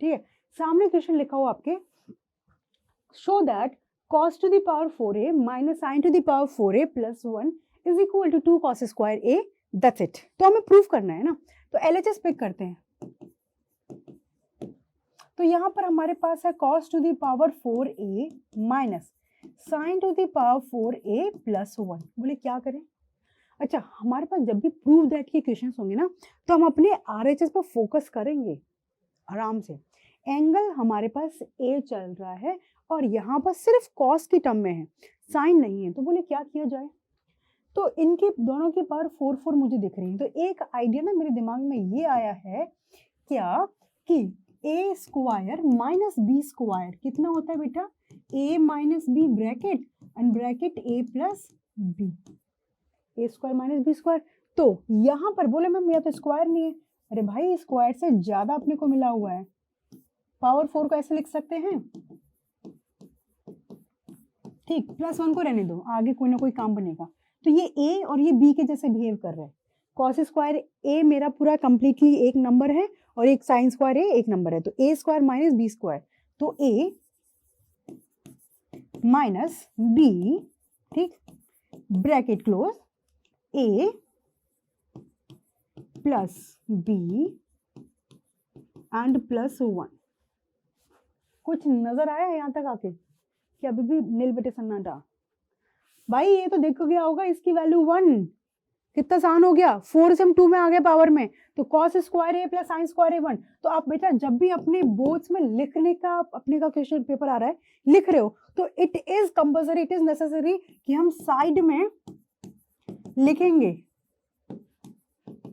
ठीक है। सामने क्वेश्चन लिखा हुआ आपके, show that cos to the power 4a minus sin to the power 4a plus 1 is equal to 2 cos square a, that's it। तो हमें प्रूफ करना है ना, तो LHS पिक करते हैं। तो यहाँ पर हमारे पास है cos to the power 4a minus sin to the power 4a plus 1। बोले क्या करें? अच्छा, हमारे पास जब भी प्रूफ दैट के क्वेश्चंस होंगे ना, तो हम अपने RHS पर फोकस करेंगे आराम से। एंगल हमारे पास A चल रहा है और यहाँ पर सिर्फ कॉस की टर्म में है, साइन नहीं है, तो बोले क्या किया जाए। तो इनके दोनों की पावर 4 मुझे दिख रही है, तो एक आइडिया ना मेरे दिमाग में ये आया है क्या कि a square minus B square कितना होता है बेटा, a minus B bracket and bracket a plus B, A square minus B square. तो यहाँ पर बोले मैम यह तो स्क्वायर नहीं है, अरे भाई स्क्वायर से ज्यादा अपने को मिला हुआ है, पावर 4 को ऐसे लिख सकते हैं, ठीक, +1 को रहने दो, आगे कोई ना कोई काम बनेगा। तो ये a और ये b के जैसे बिहेव कर रहा है। cos स्क्वायर a मेरा पूरा कंप्लीटली एक नंबर है और एक साइन स्क्वायर a एक नंबर है, तो a square minus b square, तो a माइनस b, ठीक, bracket close, a plus b and +1। कुछ नजर आया है यहाँ तक आके कि अभी भी नील बेटे सन्नाटा? भाई ये तो देखो क्या होगा, इसकी वैल्यू 1, कितना आसान हो गया, 4 से हम 2 में आ गए पावर में, तो cos square a plus sine square a 1। तो आप बेटा जब भी अपने बोर्ड्स में लिखने का अपने का क्वेश्चन पेपर आ रहा है, लिख रहे हो, तो it is compulsory, it is necessary कि हम साइड में लिखेंगे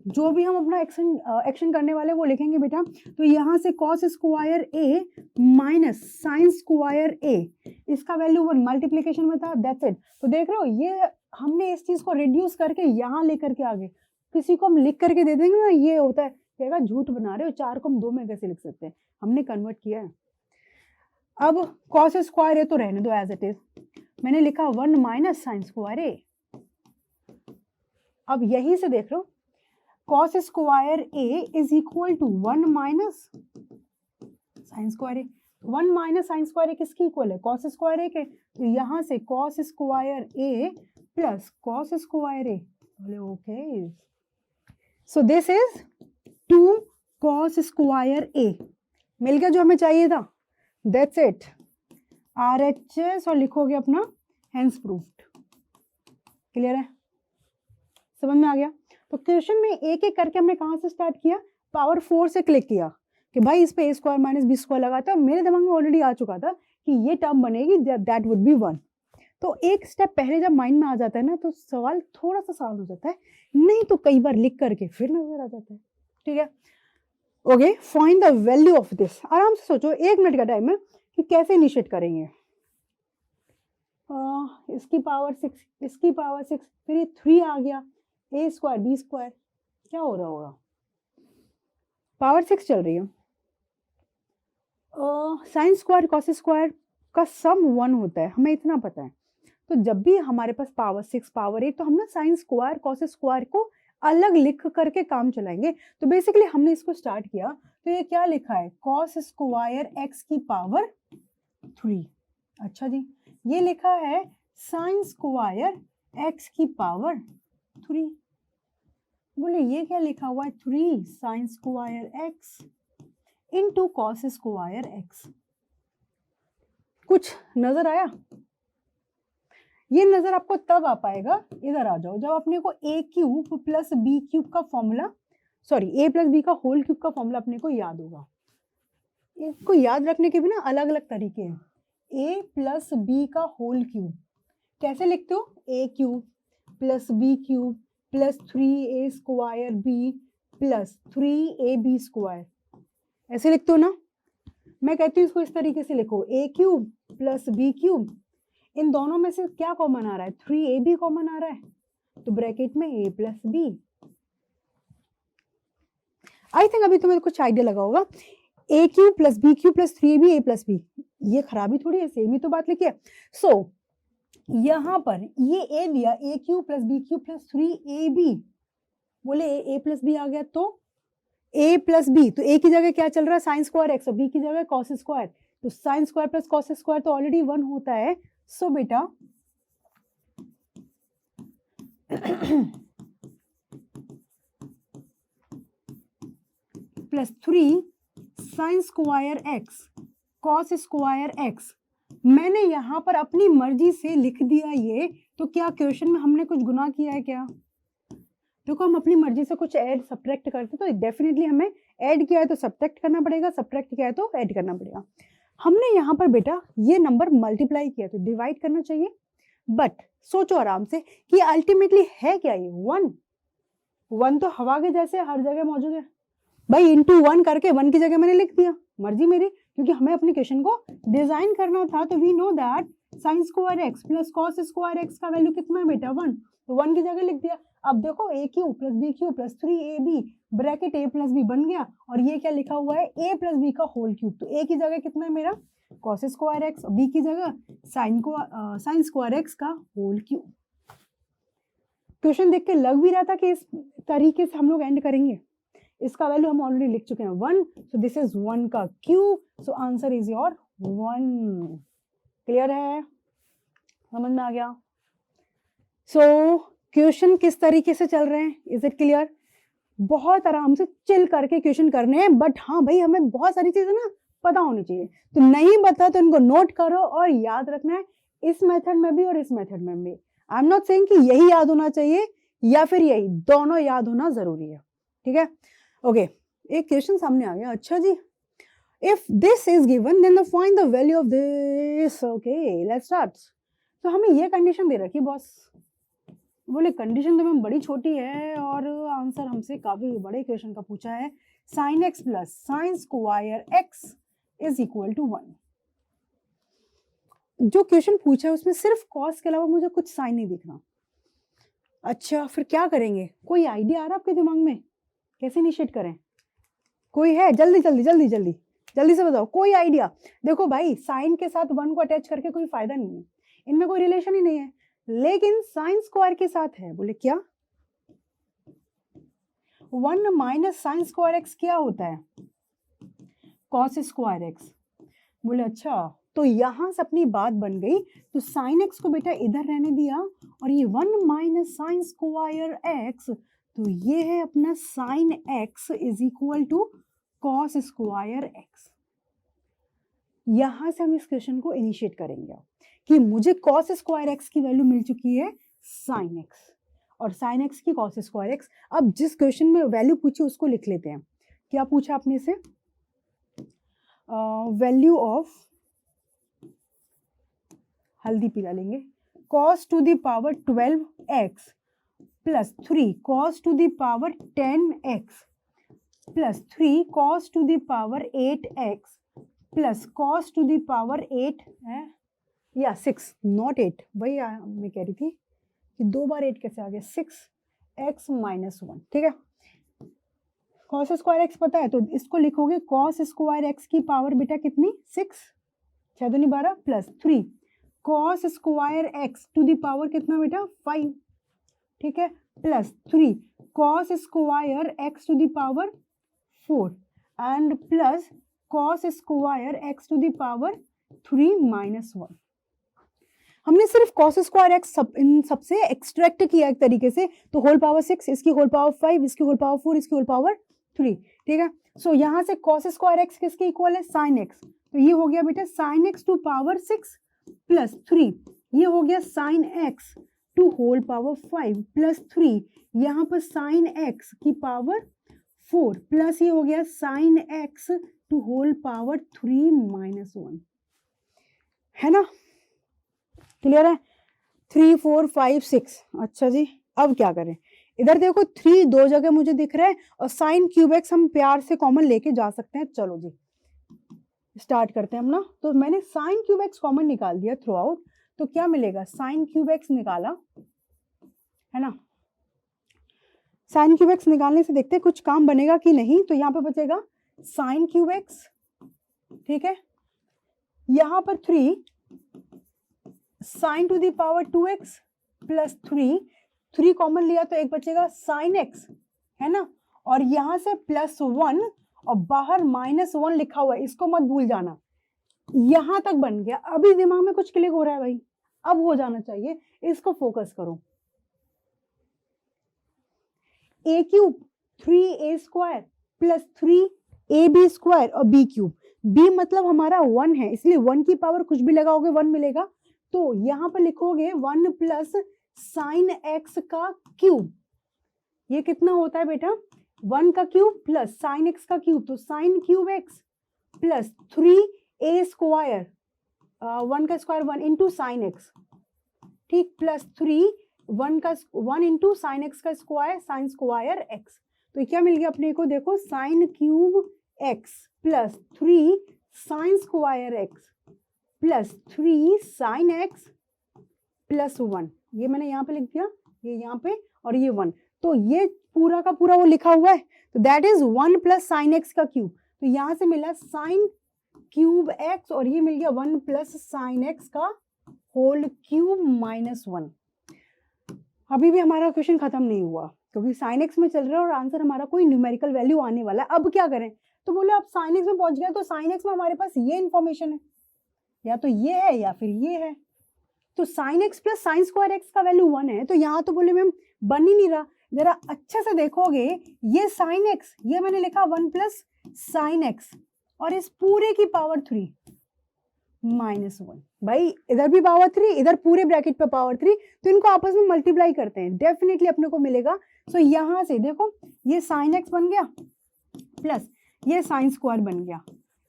जो भी हम अपना एक्शन करने वाले वो लिखेंगे बेटा। तो यहाँ से कॉस स्क्वायर ए माइनस साइन स्क्वायर ए, इसका वैल्यू 1 मल्टीप्लीकेशन में था, दैट्स इट। तो देख रहे हो ये हमने इस चीज को रिड्यूस करके यहाँ लेकर के आगे, किसी को हम लिख करके दे देंगे ना, ये होता है कहेगा झूठ बना रहे हो, 4 को हम 2 में कैसे लिख सकते हैं, हमने कन्वर्ट किया है। अब कॉस स्क्वायर ए तो रहने दो एज इट इज, मैंने लिखा 1 माइनस साइन स्क्वायर ए। अब यही से देख लो cos square A is equal to 1 minus sine square A. 1 minus sine square A किसकी इक्वल है, कॉस स्क्वायर ए के। तो यहाँ से cos square A plus cos square A, बोले okay. So this is 2 cos square A, मिल गया जो हमें चाहिए था, दैट्स इट। RHS और लिखोगे अपना हेंस प्रूफ्ड। क्लियर है, समझ में आ गया। तो क्वेश्चन में एक एक करके हमने कहाँ से स्टार्ट किया, पावर 4 से क्लिक किया कि भाई इस पे a square minus B square लगाता है। मेरे दिमाग में ऑलरेडी आ चुका था कि ये टर्म बनेगी, दैट वुड बी 1। तो एक स्टेप पहले जब माइंड में आ जाता है ना तो सवाल थोड़ा सा सॉल्व हो जाता है, नहीं तो कई बार लिख करके फिर नजर आ जाता है। ठीक है, okay. Find the value of this, आराम से सोचो, 1 मिनट का टाइम है कि कैसे इनिशिएट करेंगे। इसकी पावर 6, इसकी पावर 6, फिर ये 3 आ गया, a स्क्वायर बी स्क्वायर, क्या हो रहा होगा, पावर 6 चल रही है। साइन स्क्वायर कॉस स्क्वायर का सम 1 होता है, हमें इतना पता है। तो जब भी हमारे पास पावर 6 पावर 8, तो हम ना साइन स्क्वायर कॉस स्क्वायर को अलग लिख करके काम चलाएंगे। तो बेसिकली हमने इसको स्टार्ट किया, तो ये क्या लिखा है, कॉस स्क्वायर एक्स की पावर 3। अच्छा जी, ये लिखा है साइन स्क्वायर एक्स की पावर 3। बोले ये क्या लिखा हुआ है, 3 sine square x into cos square x. कुछ नजर आया? ये नजर आपको तब आ पाएगा, इधर आ जाओ, जब अपने को a cube plus B cube का formula, sorry a plus B का होल क्यूब का फॉर्मूला अपने को याद होगा। इसको याद रखने के भी ना अलग अलग तरीके हैं। a प्लस बी का होल क्यूब कैसे लिखते हो, a cube plus B cube plus 3a square b plus 3ab square, ऐसे लिखते हो ना। मैं कहती हूँ इसको इस तरीके से लिखो, a cube plus B cube, इन दोनों में से क्या कॉमन आ रहा है, 3ab कॉमन आ रहा है, तो ब्रैकेट में a plus B. I think अभी तुम्हें कुछ आइडिया लगा होगा, a cube plus B cube plus 3ab a plus B, ये खराबी थोड़ी है, सेम ही तो बात लिखी है। सो यहाँ पर ये a दिया, a cube plus B cube plus 3ab, बोले a प्लस बी आ गया, तो a प्लस बी, तो a की जगह क्या चल रहा है, साइन स्क्वायर एक्स, और b की जगह कॉस स्क्वायर, तो sine square plus cos square तो ऑलरेडी 1 होता है। सो बेटा plus 3 sine square x cos square x, मैंने यहां पर अपनी मर्जी से लिख दिया ये, तो क्या क्वेश्चन में हमने कुछ गुनाह किया है क्या? देखो हम अपनी मर्जी से कुछ ऐड सब्ट्रैक्ट करते तो डेफिनेटली हमें ऐड किया है तो सब्ट्रैक्ट करना पड़ेगा, सब्ट्रैक्ट किया है तो ऐड करना पड़ेगा। हमने यहाँ पर बेटा ये नंबर मल्टीप्लाई किया तो डिवाइड करना चाहिए, बट सोचो आराम से कि अल्टीमेटली है क्या ये 1 तो हवा के जैसे हर जगह मौजूद है भाई, इंटू 1 करके 1 की जगह मैंने लिख दिया, मर्जी मेरी, क्योंकि हमें अपनी क्वेश्चन को डिजाइन करना था। तो we know that sine square x plus cos square x का वैल्यू कितना है बेटा 1, तो 1 की जगह लिख दिया। अब देखो a cube plus B cube plus 3ab bracket a plus B बन गया, और ये क्या लिखा हुआ है, a प्लस बी का होल क्यूब, तो a की जगह कितना है मेरा कॉस स्क्वायर एक्स, b की जगह साइन स्क्वायर एक्स का होल क्यूब। क्वेश्चन देख के लग भी रहा था कि इस तरीके से हम लोग एंड करेंगे। इसका वैल्यू हम ऑलरेडी लिख चुके हैं 1, सो दिस इज 1 का cube, so answer is your 1। Clear है, समझ में आ गया? सो क्वेश्चन किस तरीके से चल रहे हैं, इज इट क्लियर? बहुत आराम से चिल करके क्वेश्चन करने हैं, बट हाँ भाई हमें बहुत सारी चीजें ना पता होनी चाहिए, तो नहीं पता तो इनको नोट करो और याद रखना है, इस मेथड में भी और इस मेथड में भी। आई एम नॉट सेइंग कि यही याद होना चाहिए या फिर यही, दोनों याद होना जरूरी है। ठीक है, ओके। एक क्वेश्चन सामने आ गया, अच्छा जी, if this is given then find the value of this. Okay let's start. तो हमें ये कंडीशन दे रखी बॉस, बोले कंडीशन तो मैम बड़ी छोटी है और आंसर हमसे काफी बड़े क्वेश्चन का पूछा है, sine x plus sine square x is equal to 1। जो क्वेश्चन पूछा है उसमें सिर्फ कॉस के अलावा मुझे कुछ साइन नहीं दिख रहा। अच्छा फिर क्या करेंगे, कोई आइडिया आ रहा आपके दिमाग में, कैसे इनिशिएट करें? कोई है? जल्दी जल्दी जल्दी जल्दी जल्दी से बताओ, कोई आइडिया? देखो भाई साइन के साथ 1 को अटैच करके कोई फायदा नहीं है, इनमें कोई रिलेशन ही नहीं है, लेकिन साइन स्क्वायर के साथ है। बोले क्या? 1 माइनस साइन स्क्वायर एक्स क्या होता है? Cos square x. बोले अच्छा, तो यहां से अपनी बात बन गई। तो साइन एक्स को बेटा इधर रहने दिया और ये 1 माइनस साइन स्क्वायर एक्स, तो ये है अपना sine x is equal to cos square x. यहां से हम इस क्वेश्चन को इनिशिएट करेंगे कि मुझे कॉस स्क्वायर एक्स की वैल्यू मिल चुकी है साइन एक्स और साइन एक्स की कॉस स्क्वायर एक्स। अब जिस क्वेश्चन में वैल्यू पूछी उसको लिख लेते हैं। क्या पूछा आपने से? वैल्यू ऑफ, हल्दी पीला लेंगे, cos to the power 12x plus 3 cos to the power 10x plus 3 cos to the power 8x plus cos to the power 8 है या 6, नॉट 8, वही मैं कह रही थी कि 2 बार 8 कैसे आ गया, 6x माइनस 1। ठीक है, cos स्क्वायर एक्स पता है तो इसको लिखोगे cos स्क्वायर एक्स की पावर बेटा कितनी, 6, 6 दूनी 12 plus 3 cos square x to the power कितना बेटा, 5। ठीक है, प्लस 3 cos square x to the power 4 and plus cos square x to the power 3 minus 1। हमने सिर्फ cos स्क्वायर एक्स इन सबसे एक्सट्रैक्ट किया एक तरीके से, तो होल पावर 6, इसकी होल पावर 5, इसकी होल पावर 4, इसकी होल पावर 3। ठीक है, सो यहाँ से cos स्क्वायर एक्स किसके इक्वल है, साइन एक्स, तो ये हो गया बेटा sine x to power 6 plus 3, ये हो गया sine x to whole power 5 plus 3, यहाँ पर साइन एक्स की पावर 4 प्लस ये हो गया sine x to whole power 3 minus 1। है ना, क्लियर है? 3 4 5 6। अच्छा जी, अब क्या करें? इधर देखो 3 दो जगह मुझे दिख रहा है और साइन क्यूब एक्स हम प्यार से कॉमन लेके जा सकते हैं। चलो जी स्टार्ट करते हैं हम ना। तो मैंने साइन क्यूब एक्स कॉमन निकाल दिया थ्रू आउट, तो क्या मिलेगा, साइन क्यूब एक्स निकाला है ना। साइन क्यूब एक्स निकालने से देखते हैं कुछ काम बनेगा कि नहीं। तो यहाँ पे बचेगा साइन क्यूब एक्स, ठीक है, यहाँ पर 3 sign to the power 2x plus 3 common लिया तो एक बचेगा साइन एक्स, है ना, और यहां से प्लस 1 और बाहर माइनस 1 लिखा हुआ है, इसको मत भूल जाना। यहां तक बन गया, अभी दिमाग में कुछ क्लिक हो रहा है भाई, अब हो जाना चाहिए, इसको फोकस करो। a cube 3a square plus 3ab square और b क्यूब, b मतलब हमारा 1 है, इसलिए 1 की पावर कुछ भी लगाओगे 1 मिलेगा। तो यहां पर लिखोगे 1 प्लस साइन एक्स का क्यूब, ये कितना होता है बेटा, 1 का क्यूब प्लस साइन एक्स का क्यूब, तो sine cube x plus 3a square, 1 का स्क्वायर 1 इंटू साइन एक्स, ठीक, प्लस 1 इंटू साइन एक्स का स्क्वायर, साइन स्क्वायर एक्स। तो क्या मिल गया अपने को, देखो sine cube x plus 3 sine square x plus 3 sign x plus 1, ये मैंने यहाँ पे लिख दिया, ये यहाँ पे और ये 1, तो ये पूरा का पूरा वो लिखा हुआ है, तो that is 1 plus sign x का क्यूब। तो यहाँ से मिला साइन क्यूब एक्स और ये मिल गया 1 प्लस साइन एक्स का होल क्यूब माइनस 1। अभी भी हमारा क्वेश्चन खत्म नहीं हुआ क्योंकि साइन एक्स में चल रहा है और आंसर हमारा कोई न्यूमेरिकल वैल्यू आने वाला है। अब क्या करें, तो बोले अब साइन एक्स में पहुंच गया, तो साइन एक्स में हमारे पास ये इंफॉर्मेशन है, या तो ये है या फिर ये है। तो sign x plus sine square x का वैल्यू 1 है, तो यहाँ तो बोले मैम बन ही नहीं रहा। जरा अच्छे से देखोगे, ये साइन एक्स, ये मैंने लिखा 1 प्लस साइन एक्स और इस पूरे की पावर 3 माइनस 1, भाई इधर भी पावर 3, इधर पूरे ब्रैकेट पे पावर 3, तो इनको आपस में मल्टीप्लाई करते हैं, डेफिनेटली अपने को मिलेगा। सो यहाँ से देखो ये साइन एक्स बन गया प्लस ये साइन स्क्वायर बन गया,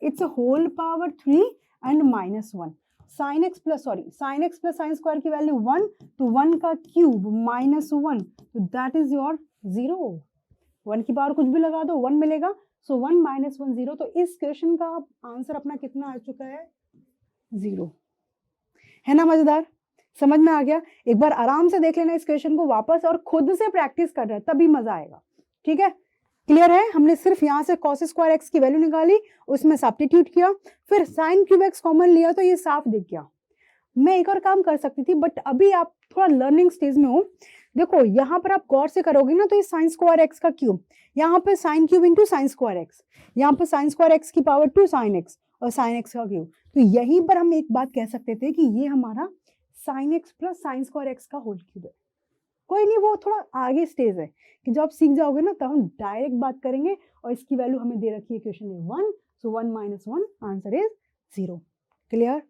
it's whole power 3 and minus 1, sine x plus sine square की वैल्यू 1, तो 1 का क्यूब माइनस 1, तो दैट इज योर 0। 1 की पावर कुछ भी लगा दो 1 मिलेगा, सो 1 माइनस 1 0। तो इस क्वेश्चन का आंसर अपना कितना आ चुका है? 0। है ना मजेदार? समझ में आ गया? एक बार आराम से देख लेना इस क्वेश्चन को वापस और खुद से प्रैक्टिस कर रहे हैं तभी मजा आएगा। ठीक है, क्लियर है? हमने सिर्फ यहाँ से cos स्क्वायर x की वैल्यू निकाली, उसमें सब्स्टिट्यूट किया, फिर sin क्यूब x कॉमन लिया तो ये साफ दिख गया। मैं एक और काम कर सकती थी, बट अभी आप थोड़ा लर्निंग स्टेज में हो। देखो यहाँ पर आप गौर से करोगे ना तो ये sin स्क्वायर x का क्यूब, यहाँ पे sin cube into sin square x, यहाँ पे sin स्क्वायर x की पावर 2 sin x और sin x का क्यूब। तो यहीं पर हम एक बात कह सकते थे कि ये हमारा sin x plus sin square x का होल क्यूब है। कोई नहीं, वो थोड़ा आगे स्टेज है कि जब आप सीख जाओगे ना तब हम डायरेक्ट बात करेंगे। और इसकी वैल्यू हमें दे रखी है क्वेश्चन में 1, so 1 minus 1 answer is 0। Clear?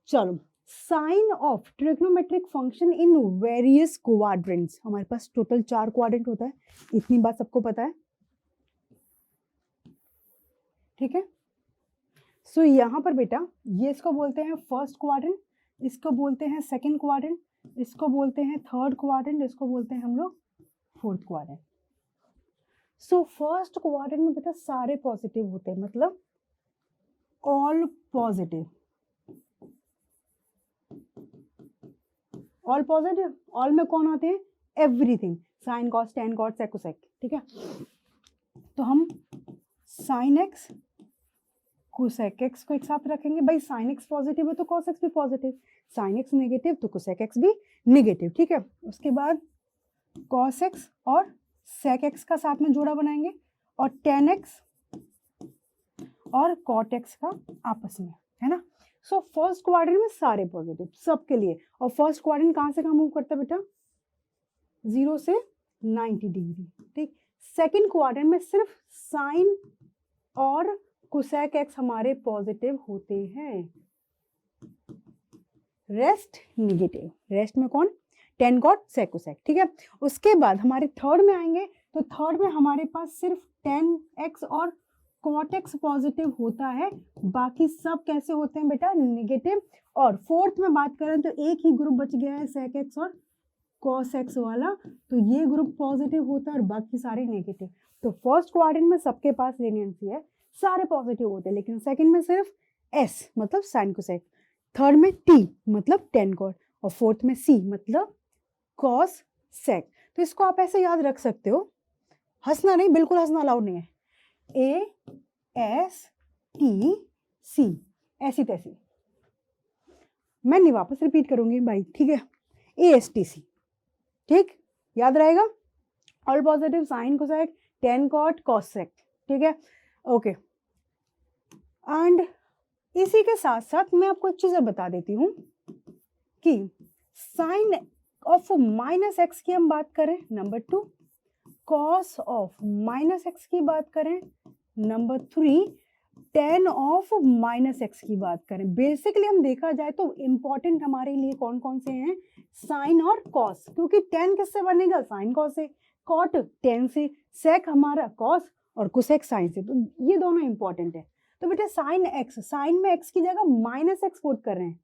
चलो, sine of trigonometric function in various quadrants. हमारे पास टोटल 4 क्वाड्रेंट होता है, इतनी बात सबको पता है। ठीक है, सो यहाँ पर बेटा ये इसको बोलते हैं फर्स्ट क्वाड्रेंट, इसको बोलते हैं सेकंड क्वाड्रेंट, इसको बोलते हैं थर्ड क्वाड्रेंट, इसको बोलते हैं हम लोग fourth quadrant. So first quadrant में बेटा सारे पॉजिटिव होते हैं, मतलब all positive. All positive, all में कौन आते हैं? Everything, sine cos tan cot sec cosec. ठीक है, तो हम साइन एक्स कोसेक एक्स को एक साथ रखेंगे। भाई साइन एक्स पॉजिटिव है तो कॉस एक्स भी पॉजिटिव, साइन एक्स नेगेटिव तो कोसेक एक्स भी नेगेटिव। ठीक है, उसके बाद कॉस एक्स और सेक एक्स का साथ में जोड़ा बनाएंगे और टेन एक्स और कॉट एक्स का आपस में, है ना। सो फर्स्ट क्वाड्रेंट में सारे पॉजिटिव सबके लिए। और फर्स्ट क्वाड्रेंट कहाँ से कहाँ मूव करता है बेटा? 0 से 90 डिग्री। ठीक, सेकंड क्वाड्रेंट में सिर्फ साइन और कोसेक एक्स हमारे पॉजिटिव होते हैं, रेस्ट नेगेटिव। रेस्ट में कौन? Tan cot sec cosec. ठीक है, उसके बाद हमारे थर्ड में आएंगे तो थर्ड में हमारे पास सिर्फ टेन एक्स और कॉट एक्स पॉजिटिव होता है, बाकी सब कैसे होते हैं बेटा? नेगेटिव। और फोर्थ में बात करें तो एक ही ग्रुप बच गया है सेक एक्स और कॉस एक्स वाला, तो ये ग्रुप पॉजिटिव होता है और बाकी सारे नेगेटिव। तो फर्स्ट क्वाड्रेंट में सबके पास लीनियंसी है, सारे पॉजिटिव होते हैं, लेकिन सेकंड में सिर्फ एस मतलब साइन कोसेक, थर्ड में टी मतलब टेन कॉट और फोर्थ में सी मतलब कॉस सेक। तो इसको आप ऐसे याद रख सकते हो, हंसना नहीं, बिल्कुल हंसना अलाउड नहीं है। ए एस टी सी, ऐसी तैसी, मैं नहीं वापस रिपीट करूंगी भाई। ठीक है, ए एस टी सी, ठीक, याद रहेगा। All positive, sine cosec, tan cot, cos sec. ठीक है, ओके। एंड इसी के साथ साथ मैं आपको एक चीज और बता देती हूं कि साइन ऑफ माइनस एक्स की हम बात करें, number 2, cos of minus x की बात करें, number 3, ten of minus x की बात करें। बेसिकली हम देखा जाए तो इंपॉर्टेंट हमारे लिए कौन कौन से हैं? साइन और कॉस, क्योंकि टेन किससे बनेगा? साइन कॉस से, कॉट टेन से, सेक हमारा कॉस और कोसेक साइन से, तो ये दोनों इंपॉर्टेंट है। तो बेटा साइन एक्स, साइन में एक्स की जगह माइनस एक्स पुट कर रहे हैं,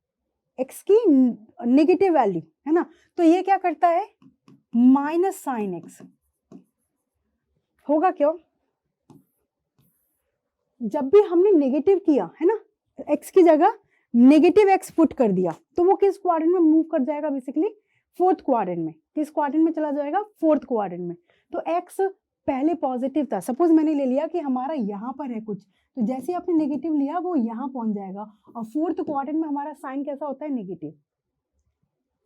एक्स की नेगेटिव वैल्यू, है ना, तो ये क्या करता है? माइनस साइन एक्स होगा। क्यों? जब भी हमने नेगेटिव किया है ना, एक्स की जगह नेगेटिव एक्स पुट कर दिया, तो वो किस क्वाड्रेंट में मूव कर जाएगा? बेसिकली फोर्थ क्वाड्रेंट में। किस क्वाड्रेंट में चला जाएगा? फोर्थ क्वाड्रेंट में। तो एक्स पहले पॉजिटिव था, सपोज मैंने ले लिया कि हमारा यहाँ पर है कुछ, तो जैसे आपने नेगेटिव लिया वो यहाँ पहुंच जाएगा। और फोर्थ क्वाड्रेंट में हमारा साइन कैसा होता है? नेगेटिव।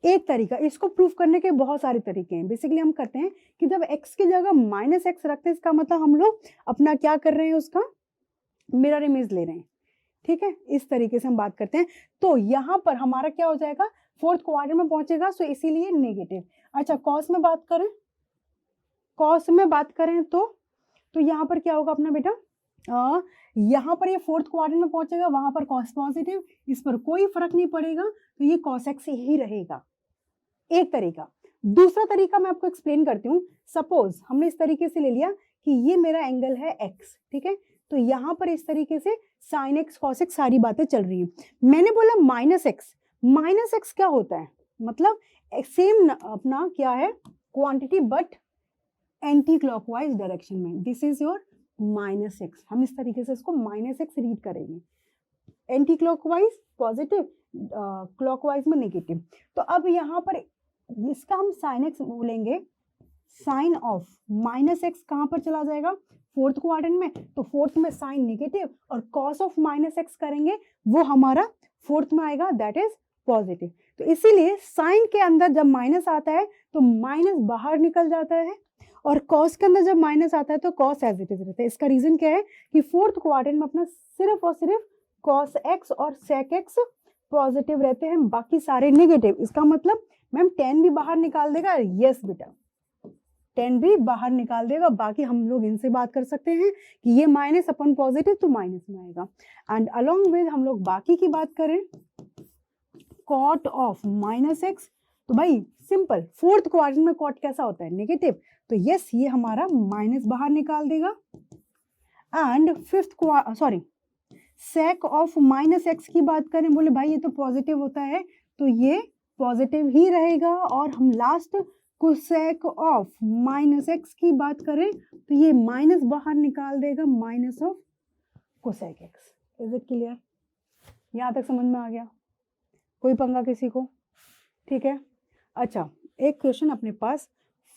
एक तरीका, इसको प्रूफ करने के बहुत सारे तरीके हैं। बेसिकली हम करते हैं कि जब x की जगह माइनस एक्स रखते हैं, इसका मतलब हम लोग अपना क्या कर रहे हैं? उसका मिरर इमेज ले रहे हैं। ठीक है, इस तरीके से हम बात करते हैं। तो यहाँ पर हमारा क्या हो जाएगा? फोर्थ क्वाड्रेंट में पहुंचेगा, सो इसीलिए नेगेटिव। अच्छा, कॉस में बात करें, कॉस में बात करें तो यहाँ पर क्या होगा अपना बेटा? यहाँ पर ये फोर्थ क्वाड्रेंट में पहुंचेगा, वहां पर कॉस पॉजिटिव, इस पर कोई फर्क नहीं पड़ेगा, तो ये कॉस एक्स ही रहेगा। एक तरीका। दूसरा तरीका मैं आपको एक्सप्लेन करती हूँ। सपोज हमने इस तरीके से ले लिया कि ये मेरा एंगल है एक्स, ठीक है, तो यहाँ पर इस तरीके से साइन एक्स कॉस एक्स सारी बातें चल रही हैं। मैंने बोला माइनस एक्स क्या होता है, मतलब सेम अपना क्या है quantity but anti clockwise direction में, this is your minus X. हम इस तरीके से इसको माइनस एक्स रीड करेंगे, एंटी क्लॉकवाइज पॉजिटिव, क्लॉकवाइज में नेगेटिव। तो अब यहाँ पर इसका हम साइन एक्स बोलेंगे, साइन ऑफ माइनस एक्स कहाँ पर चला जाएगा, फोर्थ क्वाड्रेंट में, तो फोर्थ में साइन नेगेटिव, और कॉस ऑफ माइनस एक्स करेंगे वो हमारा फोर्थ में आएगा, दैट इज पॉजिटिव। तो इसीलिए साइन के अंदर जब माइनस आता है तो माइनस बाहर निकल जाता है, और कॉस के अंदर जब माइनस आता है तो कॉस एज इट इज रहता है। इसका रीजन क्या है कि फोर्थ क्वाड्रेंट में अपना सिर्फ और सिर्फ कॉस एक्स और सेक एक्स पॉजिटिव रहते हैं, बाकी सारे नेगेटिव। इसका मतलब मैम 10 भी बाहर निकाल देगा, यस बेटा 10 भी बाहर निकाल देगा, बाकी हम लोग इनसे बात कर सकते हैं कि ये माइनस अपन पॉजिटिव तो माइनस में आएगा। एंड अलोंग विद हम लोग बाकी की बात करें, कॉट ऑफ माइनस एक्स, तो भाई सिंपल, फोर्थ क्वाड्रेंट में कॉट कैसा होता है, नेगेटिव, तो यस ये हमारा माइनस बाहर निकाल देगा। And sake of minus x की बात करें, बोले भाई ये तो पॉजिटिव होता है, तो ये पॉजिटिव ही रहेगा। और हम last cosec of minus x की बात करें तो ये माइनस बाहर निकाल देगा, minus of cosec x. Is it clear? यहाँ तक समझ में आ गया? कोई पंगा किसी को? ठीक है। अच्छा, एक क्वेश्चन अपने पास,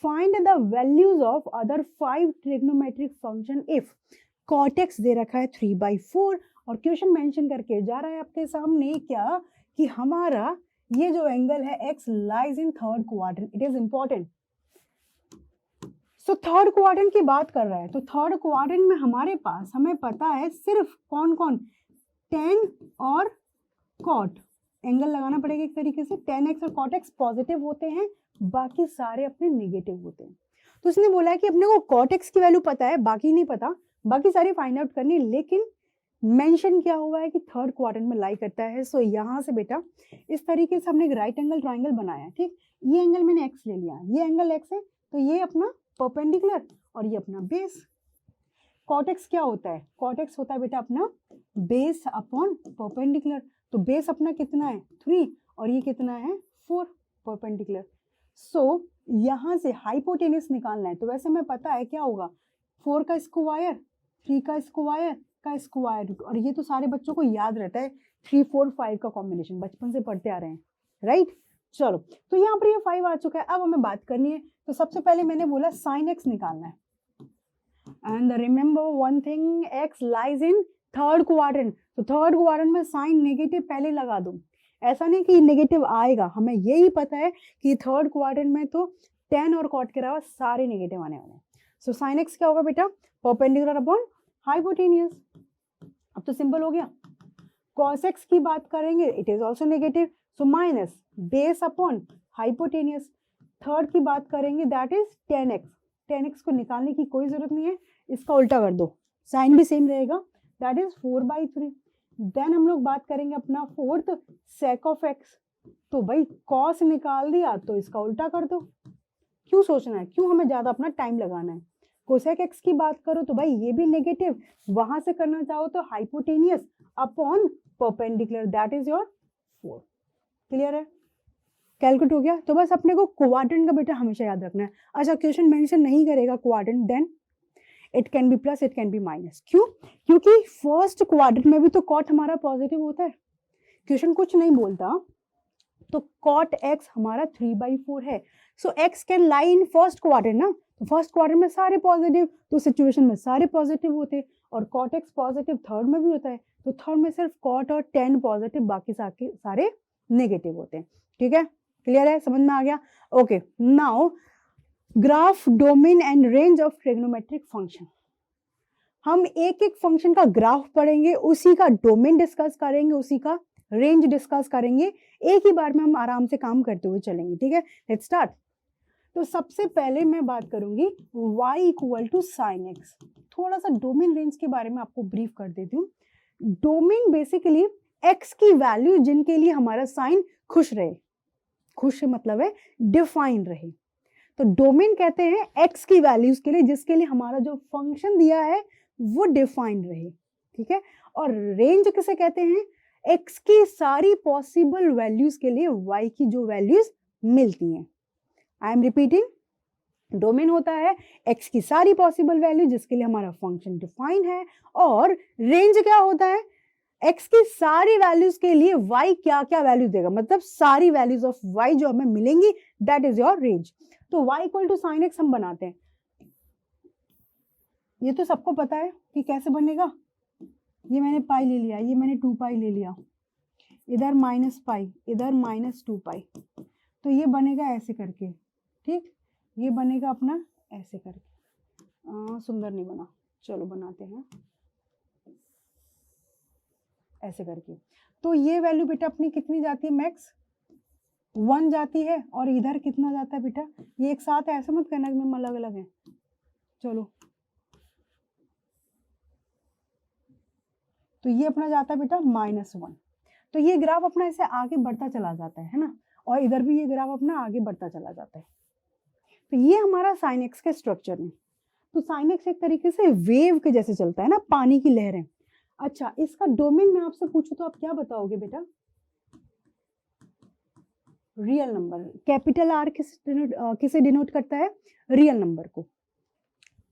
find the values of other 5 trigonometric function if cot X दे रखा है 3/4, और क्वेश्चन मेंशन करके जा रहा है आपके सामने क्या कि हमारा ये जो एंगल है x lies in third quadrant, it is important. So third quadrant की बात कर रहा है, तो थर्ड क्वाड्रेंट में हमारे पास हमें पता है सिर्फ कौन कौन, tan और cot, एंगल लगाना पड़ेगा एक तरीके से, tan x और cot x पॉजिटिव होते हैं, बाकी सारे अपने नेगेटिव होते हैं। तो उसने बोला है कि अपने को cot x की वैल्यू पता है, बाकी नहीं पता, बाकी सारी फाइंड आउट करनी, लेकिन मेंशन क्या हुआ है कि थर्ड क्वाड्रेंट में लाई करता है। सो यहाँ से बेटा इस तरीके से हमने एक राइट एंगल ट्राइंगल बनाया, ठीक, ये एंगल मैंने x ले लिया, ये एंगल x है, तो ये अपना परपेंडिकुलर और ये अपना बेस। cot x क्या होता है, cot x होता है बेटा अपना बेस अपॉन परपेंडिकुलर, तो बेस अपना कितना है 3 और ये कितना है 4 परपेंडिकुलर। सो यहाँ से हाइपोटेन्यूस निकालना है, तो वैसे हमें पता है क्या होगा, 4 का स्क्वायर 3 का स्क्वायर का स्क्वायर, और ये तो सारे बच्चों को याद रहता है 3 4 5 का कॉम्बिनेशन, बचपन से पढ़ते आ रहे हैं, राइट। चलो, तो यहाँ पर ये 5 आ चुका है, अब हमें बात करनी है। तो सबसे पहले मैंने बोला साइन एक्स निकालना है, and remember one thing, x lies in third quadrant, तो थर्ड क्वाड्रेंट में साइन नेगेटिव पहले लगा दो, ऐसा नहीं कि नेगेटिव आएगा, हमें यही पता है कि थर्ड क्वाड्रेंट में तो tan और cot के अलावा सारे नेगेटिव आने वाले हैं। सो साइन एक्स क्या होगा बेटा, परपेंडिकुलर अपॉन हाइपोटेन्यूस। अब तो सिंपल हो गया। cos x की बात करेंगे, it is also negative, so minus base upon hypotenuse. Third की बात करेंगे, that is tan x, tan x को निकालने की कोई जरूरत नहीं है, इसका उल्टा कर दो, साइन भी सेम रहेगा, दैट इज 4/3। देन हम लोग बात करेंगे अपना फोर्थ, sec ऑफ x, तो भाई cos निकाल दिया तो इसका उल्टा कर दो, क्यों सोचना है, क्यों हमें ज्यादा अपना टाइम लगाना है। कोसेक एक्स की बात करो तो भाई ये भी नेगेटिव, वहां से करना चाहो तो hypotenuse upon perpendicular, that is your 4। Clear है, कैलकुलेट हो गया। तो बस अपने को क्वाड्रेंट का बेटा हमेशा याद रखना है। अच्छा, क्वेश्चन मेंशन नहीं करेगा quadrant, then it can be plus, it can be minus. क्यों? क्योंकि फर्स्ट क्वाड्रेंट में भी तो कॉट हमारा पॉजिटिव होता है, क्वेश्चन कुछ नहीं बोलता, तो cot x हमारा 3/4 है। सो x can lie in first quadrant ना, तो फर्स्ट क्वाड्रेंट में सारे पॉजिटिव, तो सिचुएशन में सारे पॉजिटिव होते, और cot x पॉजिटिव थर्ड में भी होता है, तो थर्ड में सिर्फ cot और tan पॉजिटिव, बाकी सारे नेगेटिव होते हैं। ठीक है, क्लियर है, समझ में आ गया? Okay, now graph domain and range of trigonometric function. हम एक एक फंक्शन का ग्राफ पढ़ेंगे, उसी का डोमेन डिस्कस करेंगे, उसी का रेंज डिस्कस करेंगे, एक ही बार में हम आराम से काम करते हुए चलेंगे। ठीक है, लेट्स स्टार्ट। तो सबसे पहले मैं बात करूंगी y equal to sine x. थोड़ा सा डोमेन रेंज के बारे में आपको ब्रीफ कर देती हूँ। डोमेन बेसिकली x की वैल्यू जिनके लिए हमारा साइन खुश रहे, खुश मतलब है डिफाइन रहे, तो डोमेन कहते हैं x की वैल्यूज के लिए जिसके लिए हमारा जो फंक्शन दिया है वो डिफाइंड रहे, ठीक है। और रेंज किसे कहते हैं, x की सारी पॉसिबल वैल्यूज के लिए y की जो वैल्यूज मिलती हैं। आई एम रिपीटिंग, डोमेन होता है x की सारी पॉसिबल वैल्यू जिसके लिए हमारा फंक्शन डिफाइन है, और रेंज क्या होता है, x की सारी वैल्यूज के लिए y क्या क्या वैल्यूज देगा, मतलब सारी वैल्यूज ऑफ y जो हमें मिलेंगी, दैट इज योर रेंज। तो y equal to sine x हम बनाते हैं, ये तो सबको पता है कि कैसे बनेगा। ये मैंने पाई ले लिया, ये मैंने 2 पाई ले लिया, इधर माइनस पाई, इधर माइनस 2 पाई, तो ये बनेगा ऐसे करके, ठीक, ये बनेगा अपना ऐसे करके। सुंदर नहीं बना, चलो बनाते हैं ऐसे करके। तो ये वैल्यू बेटा अपनी कितनी जाती है, मैक्स 1 जाती है, और इधर कितना जाता है बेटा, ये एक साथ है, ऐसा मत कहना कि मैं अलग अलग है। चलो, तो ये अपना जाता है बेटा -1। तो ये ग्राफ अपना ऐसे आगे बढ़ता चला जाता है ना, और इधर भी ये ग्राफ अपना आगे बढ़ता चला जाता है। तो ये हमारा साइन एक्स के स्ट्रक्चर में। तो साइन एक्स एक तरीके से वेव के जैसे चलता है ना, पानी की लहरें। अच्छा, इसका डोमेन मैं आपसे पूछूं तो आप क्या बताओगे बेटा, रियल नंबर। कैपिटल आर किसे डिनोट करता है, रियल नंबर को,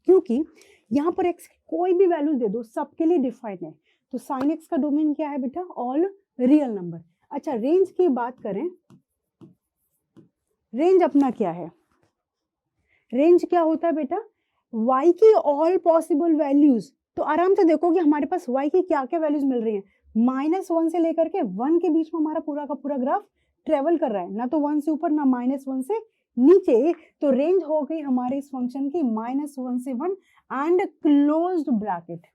क्योंकि यहाँ पर एक्स कोई भी वैल्यू दे दो सबके लिए डिफाइंड है। तो साइन एक्स का डोमेन क्या है बेटा, ऑल रियल नंबर। अच्छा, रेंज की बात करें, रेंज अपना क्या है, रेंज क्या होता है बेटा, y की ऑल पॉसिबल वैल्यूज। तो आराम से देखो कि हमारे पास y की क्या क्या वैल्यूज मिल रही हैं, -1 से लेकर के 1 के बीच में हमारा पूरा का पूरा ग्राफ ट्रेवल कर रहा है, ना तो 1 से ऊपर ना -1 से नीचे। तो रेंज हो गई हमारे इस फंक्शन की -1 से 1 and closed bracket.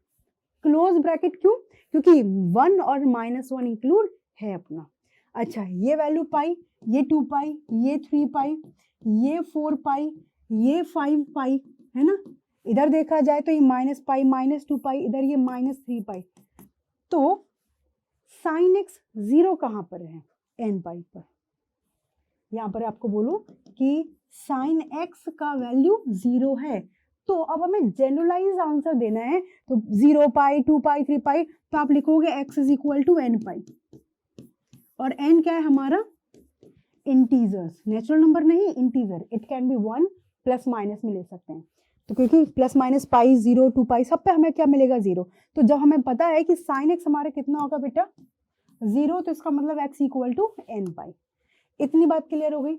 Close bracket क्यों, क्योंकि 1 और -1 इंक्लूड है अपना। अच्छा, ये वैल्यू पाई, ये 2 पाई, ये 3 पाई, ये 4 पाई, ये 5 पाई, है ना। इधर देखा जाए तो ये -π -2 पाई, इधर ये -3 पाई। तो साइन एक्स 0 कहाँ पर है, n पाई पर। यहाँ पर आपको बोलूं कि साइन एक्स का वैल्यू 0 है, तो अब हमें जनरलाइज आंसर देना है। तो 0 पाई, 2 पाई, 3 पाई, तो आप लिखोगे x is equal to n pi. और n क्या है हमारा, इंटीजर्स, नेचुरल नंबर नहीं, integer. It can be 1 plus minus में ले सकते हैं। तो क्योंकि प्लस माइनस पाई, 0, 2 पाई, सब पे हमें क्या मिलेगा, 0। तो जब हमें पता है कि साइन एक्स हमारे कितना होगा बेटा, 0, तो इसका मतलब x इक्वल टू n पाई। इतनी बात क्लियर हो गई।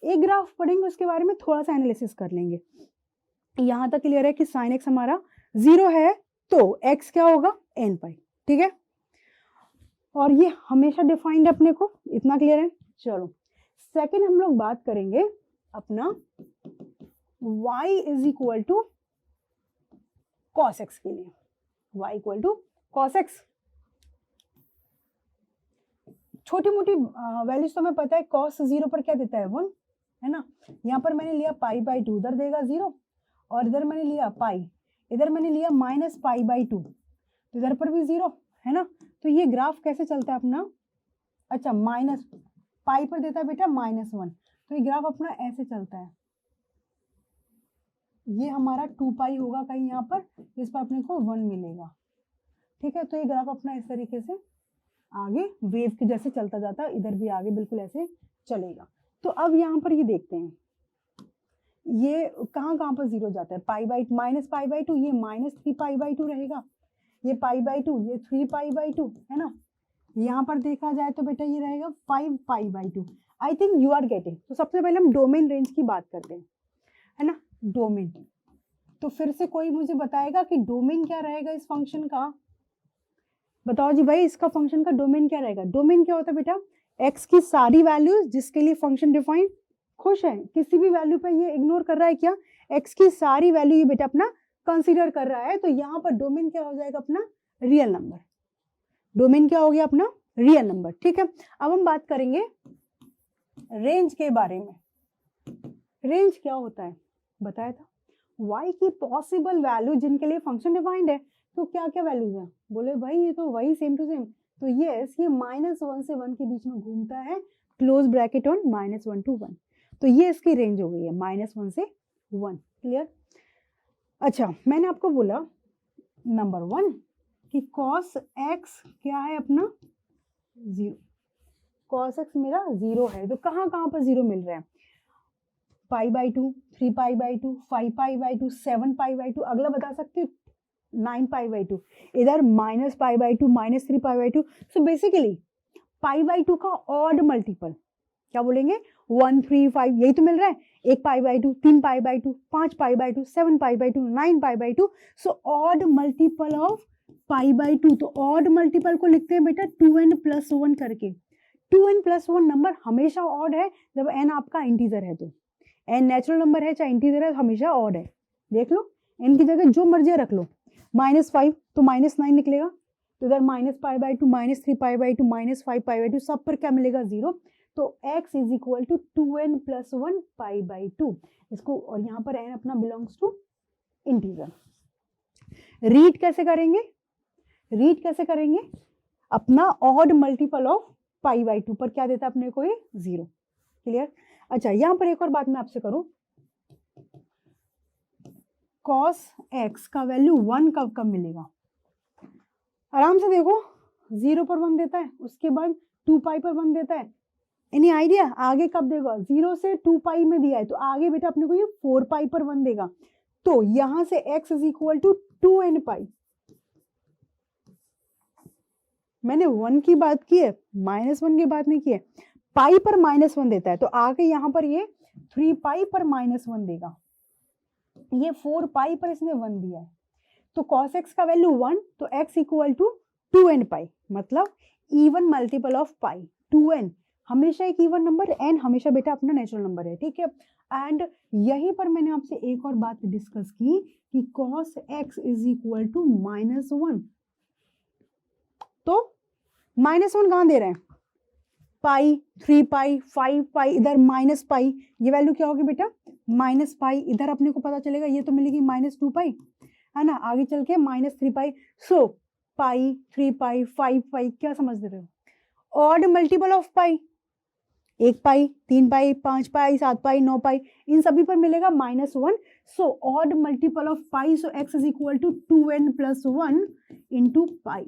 एक ग्राफ पढ़ेंगे उसके बारे में थोड़ा सा एनालिसिस कर लेंगे। यहां तक क्लियर है कि साइन एक्स हमारा 0 है, तो x क्या होगा, n पाई, ठीक है। और ये हमेशा डिफाइंड है अपने को, इतना क्लियर है। चलो, सेकंड हम लोग बात करेंगे अपना y is equal to cos x के लिए। y equal to cos x, छोटी मोटी वैल्यूज तो हमें पता है। कॉस 0 पर क्या देता है, 1, है ना। यहाँ पर मैंने लिया π/2, उधर देगा 0, और इधर मैंने लिया पाई, इधर मैंने लिया -π/2, तो इधर पर भी 0, है ना। तो ये ग्राफ कैसे चलता है अपना, अच्छा, माइनस पाई पर देता है बेटा -1, तो ये ग्राफ अपना ऐसे चलता है। ये हमारा 2 पाई होगा कहीं यहाँ पर, इस पर अपने को 1 मिलेगा, ठीक है। तो ये ग्राफ अपना इस तरीके से आगे वेव के जैसे चलता जाता है, इधर भी आगे बिल्कुल ऐसे चलेगा। तो अब यहाँ पर ये देखते हैं, ये कहाँ कहाँ पर 0 जाता है, -π/2, ये -3π/2 रहेगा, ये π/2, ये 3π/2, है ना। यहाँ पर देखा जाए तो बेटा ये रहेगा 5π/2। I think you are getting. तो सबसे पहले हम डोमेन रेंज की बात करते हैं, है ना, डोमेन। तो फिर से कोई मुझे बताएगा कि डोमेन क्या रहेगा इस फंक्शन का, बताओ जी भाई, इसका फंक्शन का डोमेन क्या रहेगा। डोमेन क्या होता है बेटा, x की सारी वैल्यूज जिसके लिए फंक्शन डिफाइन, खुश है, किसी भी वैल्यू पे ये इग्नोर कर रहा है क्या, x की सारी वैल्यू ये बेटा अपना कंसीडर कर रहा है। तो यहाँ पर डोमेन क्या हो जाएगा अपना, रियल नंबर। डोमेन क्या हो गया अपना, रियल नंबर, ठीक है। अब हम बात करेंगे रेंज के बारे में। रेंज क्या होता है, बताया था, y की पॉसिबल वैल्यू जिनके लिए फंक्शन डिफाइंड है। तो क्या क्या वैल्यूज हैं, बोले भाई ये तो वही सेम टू सेम। तो यस, ये -1 से 1 के बीच में घूमता है, क्लोज ब्रैकेट ऑन -1 to 1। तो ये इसकी रेंज हो गई है, -1 से 1, क्लियर। अच्छा, मैंने आपको बोला नंबर 1 कि cos x क्या है अपना 0, cos x मेरा 0 है। तो कहाँ कहाँ पर 0 मिल रहा है? π/2, 3π/2, 5π/2, 7π/2, अगला बता सकते हो 9π/2, इधर -π/2, -3π/2। सो बेसिकली π/2 का ऑड मल्टीपल क्या बोलेंगे? 1, 3, 5, यही तो मिल रहा है। 1π/2, 3π/2, 5π/2, 7π/2, 9π/2। सो ऑड मल्टीपल ऑफ π/2, तो ऑड मल्टीपल को लिखते हैं बेटा 2n+1 करके। 2n+1 नंबर हमेशा ऑड है जब n आपका इंटीजर है, तो n नेचुरल नंबर है चाहे इंटीजर है, हमेशा ऑड है। देख लो n की जगह जो मर्जी रख लो, -5 तो -9 निकलेगा, तो इधर -π/2, -3π/2, -5π/2, सब पर क्या मिलेगा? 0। तो x is equal to 2n+1 π/2 इसको, और यहाँ पर n अपना बिलोंग्स टू इंटीजर। रीड कैसे करेंगे? रीड कैसे करेंगे? अपना ऑड मल्टीपल ऑफ π/2 पर क्या देता है अपने को? ये 0। क्लियर? अच्छा, यहां पर एक और बात मैं आपसे करूं, cos x का वैल्यू 1 कब कब मिलेगा? आराम से देखो, 0 पर 1 देता है, उसके बाद 2π पर 1 देता है। एनी आइडिया आगे कब देगा? 0 से 2π में दिया है, तो आगे बेटा अपने को ये 4π पर 1 देगा। तो यहां से x is equal to 2nπ। मैंने 1 की बात की है, -1 की बात नहीं की है। पाई पर -1 देता है, तो आगे यहां पर ये 3π पर -1 देगा, ये 4π पर इसने 1 दिया है। तो cos x का वैल्यू 1, तो x इक्वल टू 2nπ, मतलब even multiple of pi. 2n हमेशा एक इवन नंबर, n हमेशा बेटा अपना नेचुरल नंबर है, ठीक है। एंड यहीं पर मैंने आपसे एक और बात डिस्कस की कि cos x is equal to -1। तो -1 कहां दे रहे हैं? पाई, 3π, 5π, इधर -π, ये वैल्यू क्या होगी बेटा? -π। इधर अपने को पता चलेगा ये तो मिलेगी -2π, है ना, आगे चल के -3π। सो पाई, 3π, 5π, क्या समझ रहे हो? ऑड मल्टीपल ऑफ पाई, 1π, 3π, 5π, 7π, 9π, इन सभी पर मिलेगा -1। So odd multiple of pi, so x is equal to 2n+1 into pi,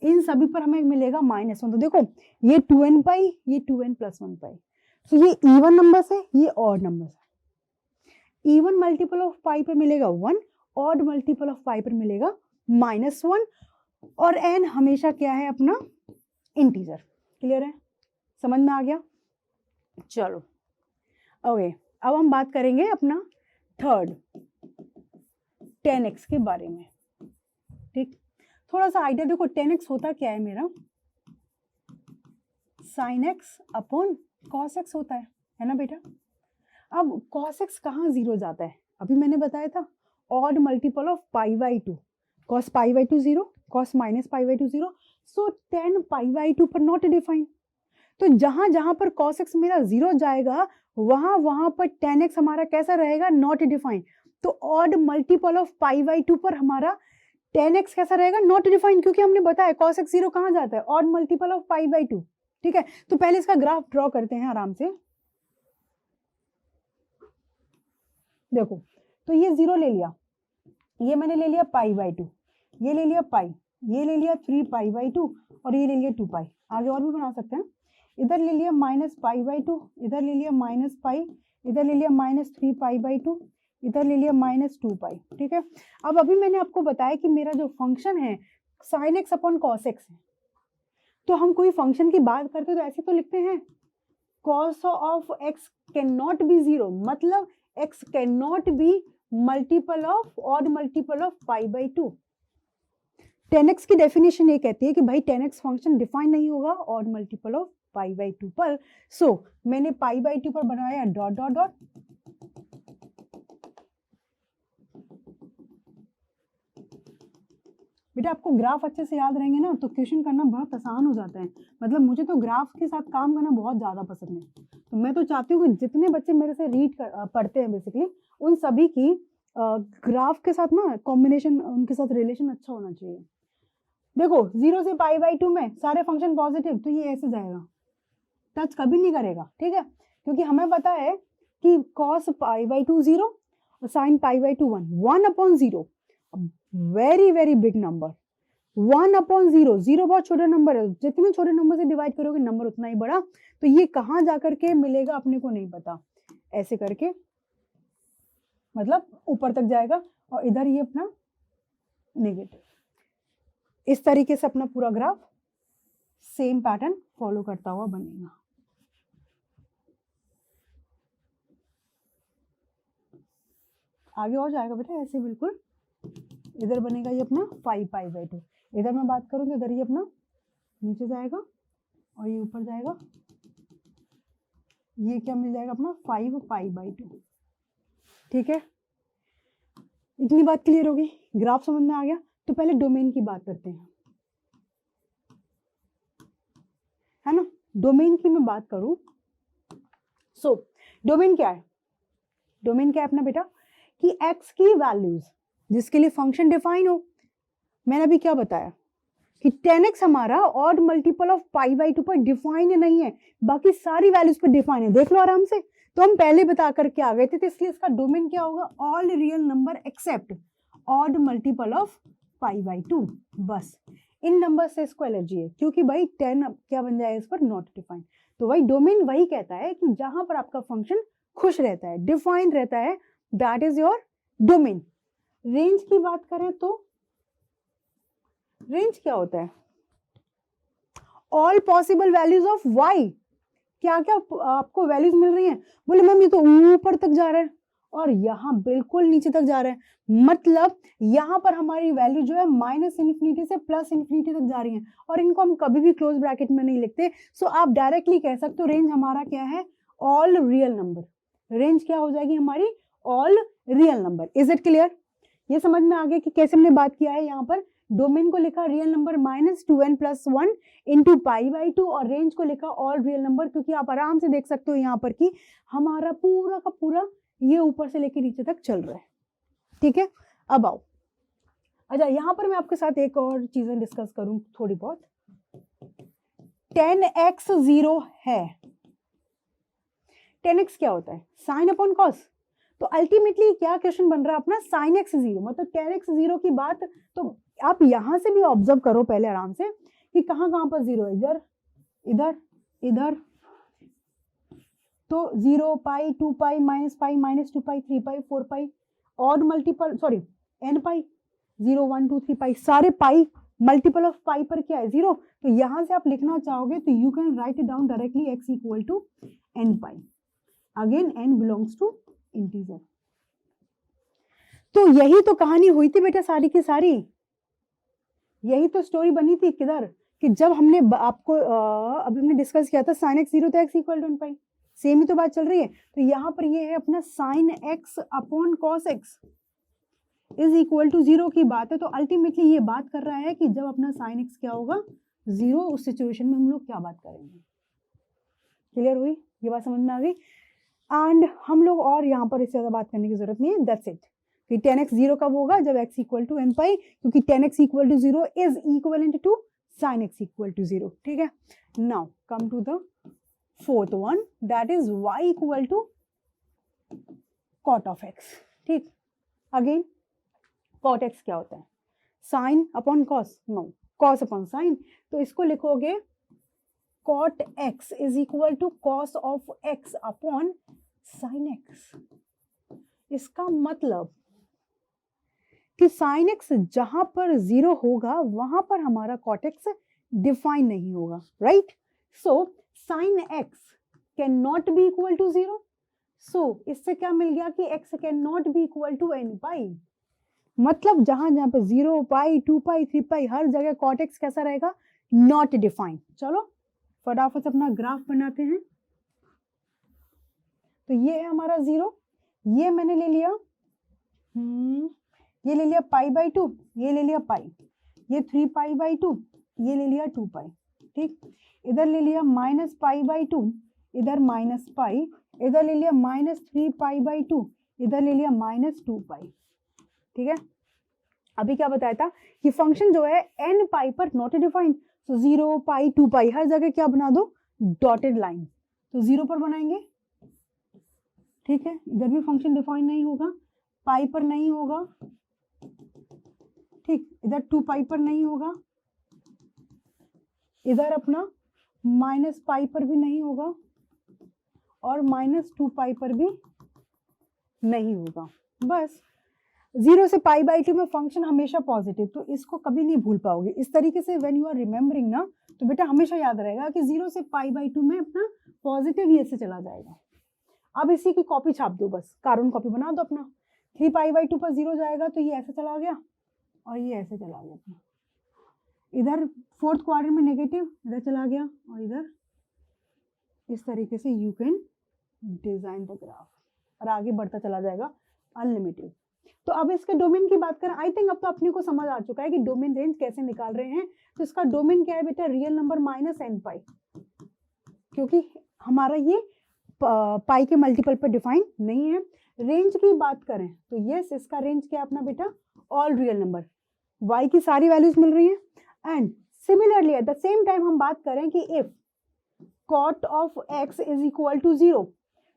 इन सभी पर हमें मिलेगा -1। तो देखो ये 2nπ, ये 2n+1π। सो ये इवन नंबर्स है, ये ऑड नंबर्स है। इवन मल्टीपल ऑफ पाई पे मिलेगा 1, ऑड मल्टीपल ऑफ पाई पर मिलेगा -1, और n हमेशा क्या है? अपना इंटीजर। क्लियर है? समझ में आ गया? चलो ओके, अब हम बात करेंगे अपना थर्ड 10x के बारे में। ठीक, थोड़ा सा आइडिया देखो, 10x होता क्या है मेरा? sin x upon cos x होता है ना बेटा। अब cos x कहाँ 0 जाता है? अभी मैंने बताया था odd multiple of π/2, cos π/2 0, cos -π/2 0। So 10π/2 पर नॉट डिफाइन, तो जहां जहां पर cos x मेरा 0 जाएगा वहां वहां पर 10x हमारा कैसा रहेगा? Not define. तो ऑड मल्टीपल ऑफ π/2 पर हमारा 10x कैसा रहेगा? नॉट डिफाइन, क्योंकि हमने बताया cos x 0 कहां जाता है? Odd multiple of π/2। ठीक है, तो पहले इसका ग्राफ ड्रॉ करते हैं आराम से। देखो, तो ये 0 ले लिया, ये मैंने ले लिया π/2, ये ले लिया पाई, ये ले लिया 3π/2, और ये ले लिया 2π। आगे और भी बना सकते हैं, इधर ले लिया -π/2, इधर ले लिया -π, इधर ले लिया -3π/2, इधर ले लिया -2π। ठीक है, अब अभी मैंने आपको बताया कि मेरा जो फंक्शन है sin x upon cos x है, तो हम कोई फंक्शन की बात करते तो ऐसे तो लिखते हैं cos of x can not be 0, मतलब x can not be multiple of odd multiple of π/2। 10x की डेफिनेशन ये कहती है कि भाई 10x फंक्शन डिफाइन नहीं होगा ऑड मल्टीपल ऑफ π/2 पर। सो मैंने π/2 पर बनाया डॉट डॉट डॉट, बेटा आपको ग्राफ अच्छे से याद रहेंगे ना तो क्वेश्चन करना बहुत आसान हो जाता है। मतलब मुझे तो ग्राफ के साथ काम करना बहुत ज़्यादा पसंद है, तो मैं तो चाहती हूँ कि जितने बच्चे मेरे से पढ़ते हैं बेसिकली उन सभी की ग्राफ के साथ ना कॉम्बिनेशन, उनके साथ रिलेशन अच्छा होना चाहिए। देखो 0 से π/2 में सारे फंक्शन पॉजिटिव, तो ये ऐसे जाएगा, टच कभी नहीं करेगा। ठीक है, क्योंकि हमें पता है कि cos π/2 0 और sin π/2 1 1/0, very very big number. 1/0, 0 बहुत छोटा नंबर है, जितने छोटे नंबर से डिवाइड करोगे नंबर उतना ही बड़ा। तो ये कहाँ जाकर के मिलेगा अपने को नहीं पता, ऐसे करके मतलब ऊपर तक जाएगा और इधर ये अपना नेगेटिव। इस तरीके से अपना पूरा ग्राफ सेम पैटर्न फॉलो करता हुआ बनेगा। आगे और जाएगा बेटा ऐसे बिल्कुल। इधर बनेगा ये अपना 5π/2, इधर मैं बात करूँ तो इधर ये अपना नीचे जाएगा और ये ऊपर जाएगा, ये क्या मिल जाएगा अपना 5π/2। ठीक है, इतनी बात क्लियर होगी, ग्राफ समझ में आ गया। तो पहले डोमेन की बात करते हैं, है ना। डोमेन की मैं बात करूं, सो डोमेन क्या है? डोमेन क्या है अपना बेटा कि x की वैल्यूज जिसके लिए फंक्शन डिफाइन हो। मैंने अभी क्या बताया कि 10x हमारा ऑड मल्टीपल ऑफ π/2 पर डिफाइन नहीं है, बाकी सारी वैल्यूज पर डिफाइन है। देख लो आराम से, तो हम पहले बता करके आ गए थे, तो इसलिए इसका डोमेन क्या होगा? All real number except odd multiple of π/2। बस इन नंबर से इसको एलर्जी है, क्योंकि भाई 10 क्या बन जाए इस पर? Not defined. तो भाई डोमेन वही कहता है कि जहां पर आपका फंक्शन खुश रहता है, डिफाइंड रहता है, that is your domain. Range की बात करें तो रेंज क्या होता है? All possible values of y। क्या क्या आपको वैल्यूज मिल रही हैं? बोले मैम ये तो ऊपर तक जा रहा है और यहाँ बिल्कुल नीचे तक जा रहा है, मतलब यहाँ पर हमारी वैल्यू जो है -∞ से +∞ तक जा रही है, और इनको हम कभी भी क्लोज ब्रैकेट में नहीं लिखते। सो आप डायरेक्टली कह सकते हो रेंज हमारा क्या है? All real number. रेंज क्या हो जाएगी हमारी? All real number. Is it clear? ये समझ में आ गया कि कैसे हमने बात किया है। यहाँ पर डोमेन को लिखा रियल नंबर -2n + 1 इंटू π/2 और रेंज को लिखा ऑल रियल नंबर, क्योंकि आप आराम से देख सकते हो यहाँ पर कि हमारा पूरा का पूरा ये ऊपर से लेकर नीचे तक चल रहा है। ठीक है, अब आओ। अच्छा, यहाँ पर मैं आपके साथ एक और चीजें डिस्कस करूं थोड़ी बहुत। 10x 0 है। 10x क्या होता है? Sine upon cos. तो अल्टीमेटली क्या क्वेश्चन बन रहा है अपना? sin x 0, मतलब 10x 0 की बात। तो आप यहां से भी ऑब्जर्व करो पहले आराम से कि कहां कहां पर 0 है। इधर, इधर, इधर। तो 0, π, 2π, -π, -2π, 3π, 4π, ऑड मल्टीपल, सॉरी n π, 0, 1, 2, 3 π, सारे पाई मल्टीपल ऑफ पाई पर क्या है? 0। तो यहां से आप लिखना चाहोगे तो you can write it down directly x = n π। Again n belongs to integer. तो यही तो कहानी हुई थी बेटा सारी की सारी, यही तो स्टोरी बनी थी किधर कि जब हमने आपको अभी हमने डिस्कस किया था sin x 0 तो x = n π। सेम ही तो बात चल रही है। तो यहाँ पर ये है अपना sin x upon cos x = 0 की बात है। तो अल्टीमेटली ये बात कर रहा है कि जब अपना sin x क्या होगा? 0, उस सिचुएशन में हम लोग क्या बात करेंगे। क्लियर हुई? ये बात समझ में आ गई। एंड हम लोग और यहाँ पर इससे ज्यादा बात करने की जरूरत नहीं है। That's it. कि 10x 0 कब होगा? जब x = n π, क्योंकि 10x = 0 is equivalent to sin x = 0। ठीक है, now come to the fourth one, that is y = cot of x। ठीक, अगेन cot x क्या होता है? Sine upon cos? No, cos upon sine. तो इसको लिखोगे cot x = cos of x upon sin x। इसका मतलब कि sin x जहां पर 0 होगा वहां पर हमारा cot x डिफाइन नहीं होगा, right? So sin x can not be equal to 0। So इससे क्या मिल गया कि x can not be equal to n π। मतलब जहां जहां पे 0, π, 2π, 3π हर जगह cot x कैसा रहेगा? Not defined. चलो फटाफट अपना ग्राफ बनाते हैं। तो ये है हमारा 0, ये मैंने ले लिया ये ले लिया π/2, ये ले लिया π, ये 3π/2, ये ले लिया 2π। ठीक, इधर ले लिया -π/2, इधर -π, इधर ले लिया -3π/2, इधर ले लिया -2π। ठीक है, अभी क्या बताया था कि फंक्शन जो है n π पर नॉट डिफाइंड। तो 0, π, 2π हर जगह क्या बना दो? Dotted line. तो 0 पर बनाएंगे। ठीक है, इधर भी फंक्शन डिफाइन नहीं होगा, पाई पर नहीं होगा, ठीक, इधर 2 पाई पर नहीं होगा, इधर अपना माइनस पाई पर भी नहीं होगा और -2 पाई पर भी नहीं होगा। बस 0 से पाई बाई 2 में फंक्शन हमेशा पॉजिटिव, तो इसको कभी नहीं भूल पाओगे। इस तरीके से व्हेन यू आर रिमेम्बरिंग ना, तो बेटा हमेशा याद रहेगा कि 0 से पाई बाई 2 में अपना पॉजिटिव ये से चला जाएगा। अब इसी की कॉपी छाप दो, बस कार्बन कॉपी बना दो अपना। 3 पाई बाई 2 पर 0 जाएगा तो ये ऐसे चला गया और ये ऐसे चला गया अपना। इधर 4th क्वाड्रेंट में नेगेटिव, इधर चला गया और इधर इस तरीके से you can design the graph और आगे बढ़ता चला जाएगा अनलिमिटेड। तो अब इसके डोमेन की बात करें, आई थिंक अब तो अपने को समझ आ चुका है कि डोमेन रेंज कैसे निकाल रहे हैं। तो इसका डोमेन क्या है बेटा, रियल नंबर माइनस n पाई, क्योंकि हमारा ये पाई के मल्टीपल पर डिफाइन नहीं है। रेंज की बात करें तो यस, इसका रेंज क्या है अपना बेटा, ऑल रियल नंबर, y की सारी वैल्यूज मिल रही हैं। And similarly at the same time हम बात करें कि if cot of x is equal to 0,